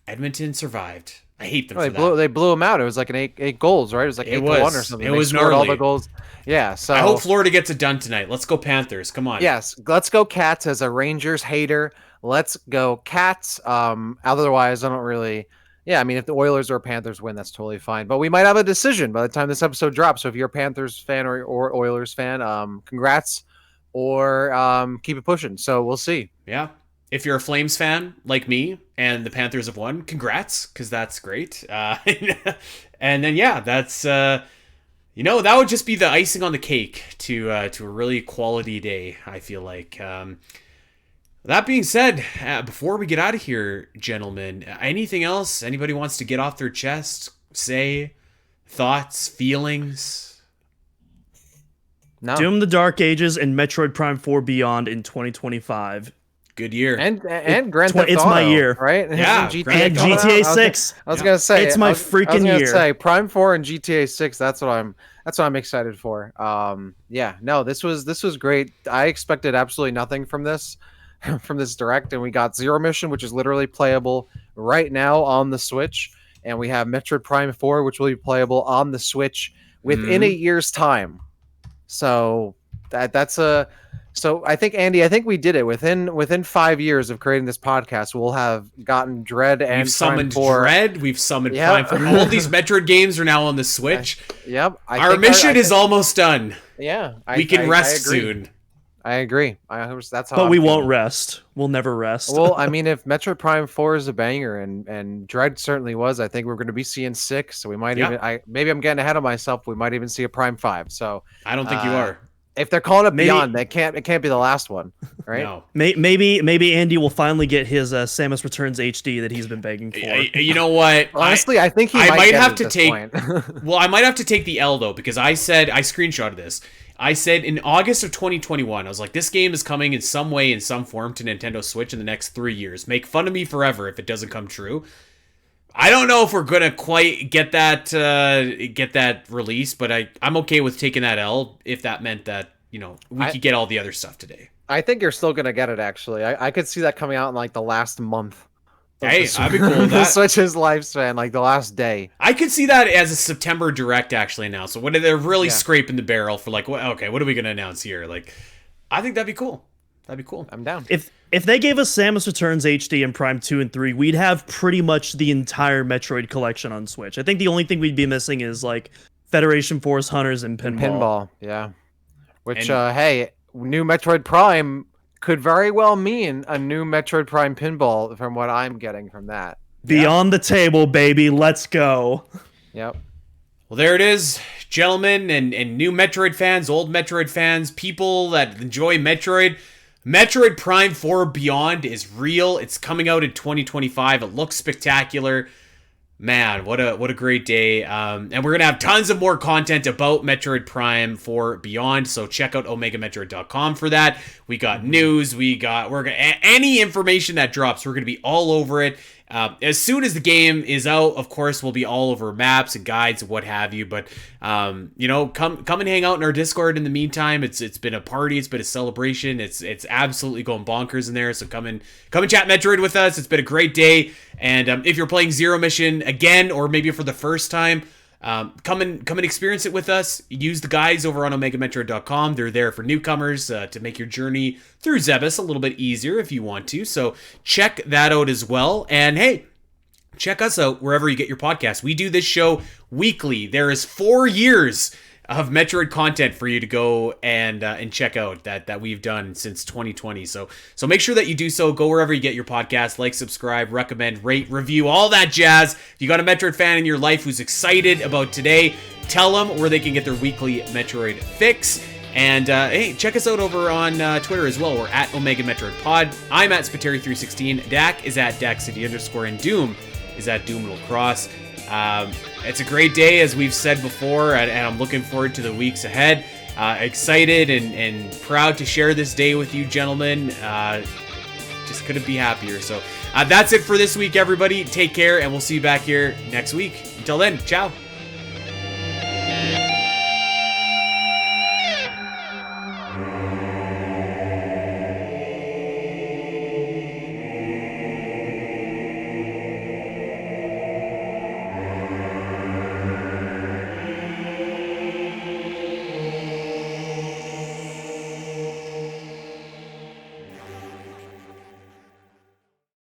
[SPEAKER 2] Edmonton survived. I hate them for that.
[SPEAKER 3] They blew them out. It was like an eight goals, right? It was like 8-1 or something.
[SPEAKER 2] It was
[SPEAKER 3] scored
[SPEAKER 2] gnarly.
[SPEAKER 3] all the goals. Yeah, so
[SPEAKER 2] I hope Florida gets it done tonight. Let's go Panthers. Come on.
[SPEAKER 3] Yes, let's go Cats. As a Rangers hater, let's go Cats. Otherwise, I don't really. Yeah, I mean, if the Oilers or Panthers win, that's totally fine. But we might have a decision by the time this episode drops. So if you're a Panthers fan or Oilers fan, congrats, or keep it pushing. So we'll see.
[SPEAKER 2] Yeah. If you're a Flames fan like me and the Panthers have won, congrats, because that's great. And then, yeah, that's, that would just be the icing on the cake to a really quality day, I feel like. That being said, before we get out of here, gentlemen, anything else anybody wants to get off their chest, say, thoughts, feelings?
[SPEAKER 3] No.
[SPEAKER 4] Doom the Dark Ages and Metroid Prime 4 Beyond in 2025.
[SPEAKER 2] Good year.
[SPEAKER 3] And Grand Theft Auto,
[SPEAKER 4] it's my year,
[SPEAKER 3] right?
[SPEAKER 2] Yeah,
[SPEAKER 3] and
[SPEAKER 4] GTA 6.
[SPEAKER 3] I was gonna say
[SPEAKER 4] it's my freaking year.
[SPEAKER 3] Say Prime 4 and GTA 6. That's what I'm excited for. This was great. I expected absolutely nothing from this direct, and we got Zero Mission, which is literally playable right now on the Switch, and we have Metroid Prime 4, which will be playable on the Switch within a year's time. So So I think, Andy, we did it within 5 years of creating this podcast. We'll have gotten Dread and
[SPEAKER 2] we've summoned
[SPEAKER 3] Prime 4.
[SPEAKER 2] Dread. We've summoned Prime 4. All these Metroid games are now on the Switch. Our mission is almost done.
[SPEAKER 3] Yeah,
[SPEAKER 2] we can rest soon.
[SPEAKER 3] I agree. That's how.
[SPEAKER 4] But we won't rest. We'll never rest.
[SPEAKER 3] Well, I mean, if Metroid Prime 4 is a banger, and Dread certainly was, I think we're going to be seeing 6. So we might even. Maybe I'm getting ahead of myself. We might even see a Prime 5. So
[SPEAKER 2] I don't think you are.
[SPEAKER 3] If they're calling it Beyond, it can't be the last one, right?
[SPEAKER 2] No.
[SPEAKER 4] Maybe Andy will finally get his Samus Returns HD that he's been begging for.
[SPEAKER 2] You know what?
[SPEAKER 3] Honestly, I think I might have to take.
[SPEAKER 2] Well, I might have to take the L though, because I screenshotted this. I said in August of 2021, I was like, this game is coming in some way, in some form, to Nintendo Switch in the next 3 years. Make fun of me forever if it doesn't come true. I don't know if we're gonna quite get that release, but I'm okay with taking that L if that meant that we could get all the other stuff today.
[SPEAKER 3] I think you're still gonna get it. Actually, I could see that coming out in like the last month.
[SPEAKER 2] Hey, I'd be cool with that.
[SPEAKER 3] The Switch's lifespan, like the last day.
[SPEAKER 2] I could see that as a September Direct actually announced. So when they're really scraping the barrel for like, okay, what are we gonna announce here? Like, I think that'd be cool. I'm down.
[SPEAKER 4] If they gave us Samus Returns HD and Prime 2 and 3, we'd have pretty much the entire Metroid collection on Switch. I think the only thing we'd be missing is like Federation Force Hunters and Pinball.
[SPEAKER 3] Yeah. Which, hey, new Metroid Prime could very well mean a new Metroid Prime Pinball from what I'm getting from that.
[SPEAKER 4] Beyond the table, baby. Let's go.
[SPEAKER 3] Yep.
[SPEAKER 2] Well, there it is, gentlemen, and new Metroid fans, old Metroid fans, people that enjoy Metroid. Metroid Prime 4 Beyond is real. It's coming out in 2025. It looks spectacular. Man, what a great day. And we're going to have tons of more content about Metroid Prime 4 Beyond, so check out OmegaMetroid.com for that. We got news, any information that drops, we're going to be all over it. As soon as the game is out, of course, we'll be all over maps and guides and what have you. But come and hang out in our Discord in the meantime. It's been a party. It's been a celebration. It's absolutely going bonkers in there. So come and chat Metroid with us. It's been a great day. And if you're playing Zero Mission again, or maybe for the first time, come and experience it with us. Use the guides over on OmegaMetroid.com. They're there for newcomers to make your journey through Zebes a little bit easier if you want to. So check that out as well. And hey, check us out wherever you get your podcast. We do this show weekly. There is 4 years of Metroid content for you to go and check out that we've done since 2020. So make sure that you do so. Go wherever you get your podcast, like, subscribe, recommend, rate, review, all that jazz. If you got a Metroid fan in your life who's excited about today, tell them where they can get their weekly Metroid fix. And hey, check us out over on Twitter as well. We're at Omega Metroid Pod. I'm at Spiteri316. Dak is at DakCity_, and Doom is at Doom_Cross. It's a great day, as we've said before, and I'm looking forward to the weeks ahead. Excited and proud to share this day with you, gentlemen. Just couldn't be happier. So that's it for this week, everybody. Take care, and we'll see you back here next week. Until then, ciao.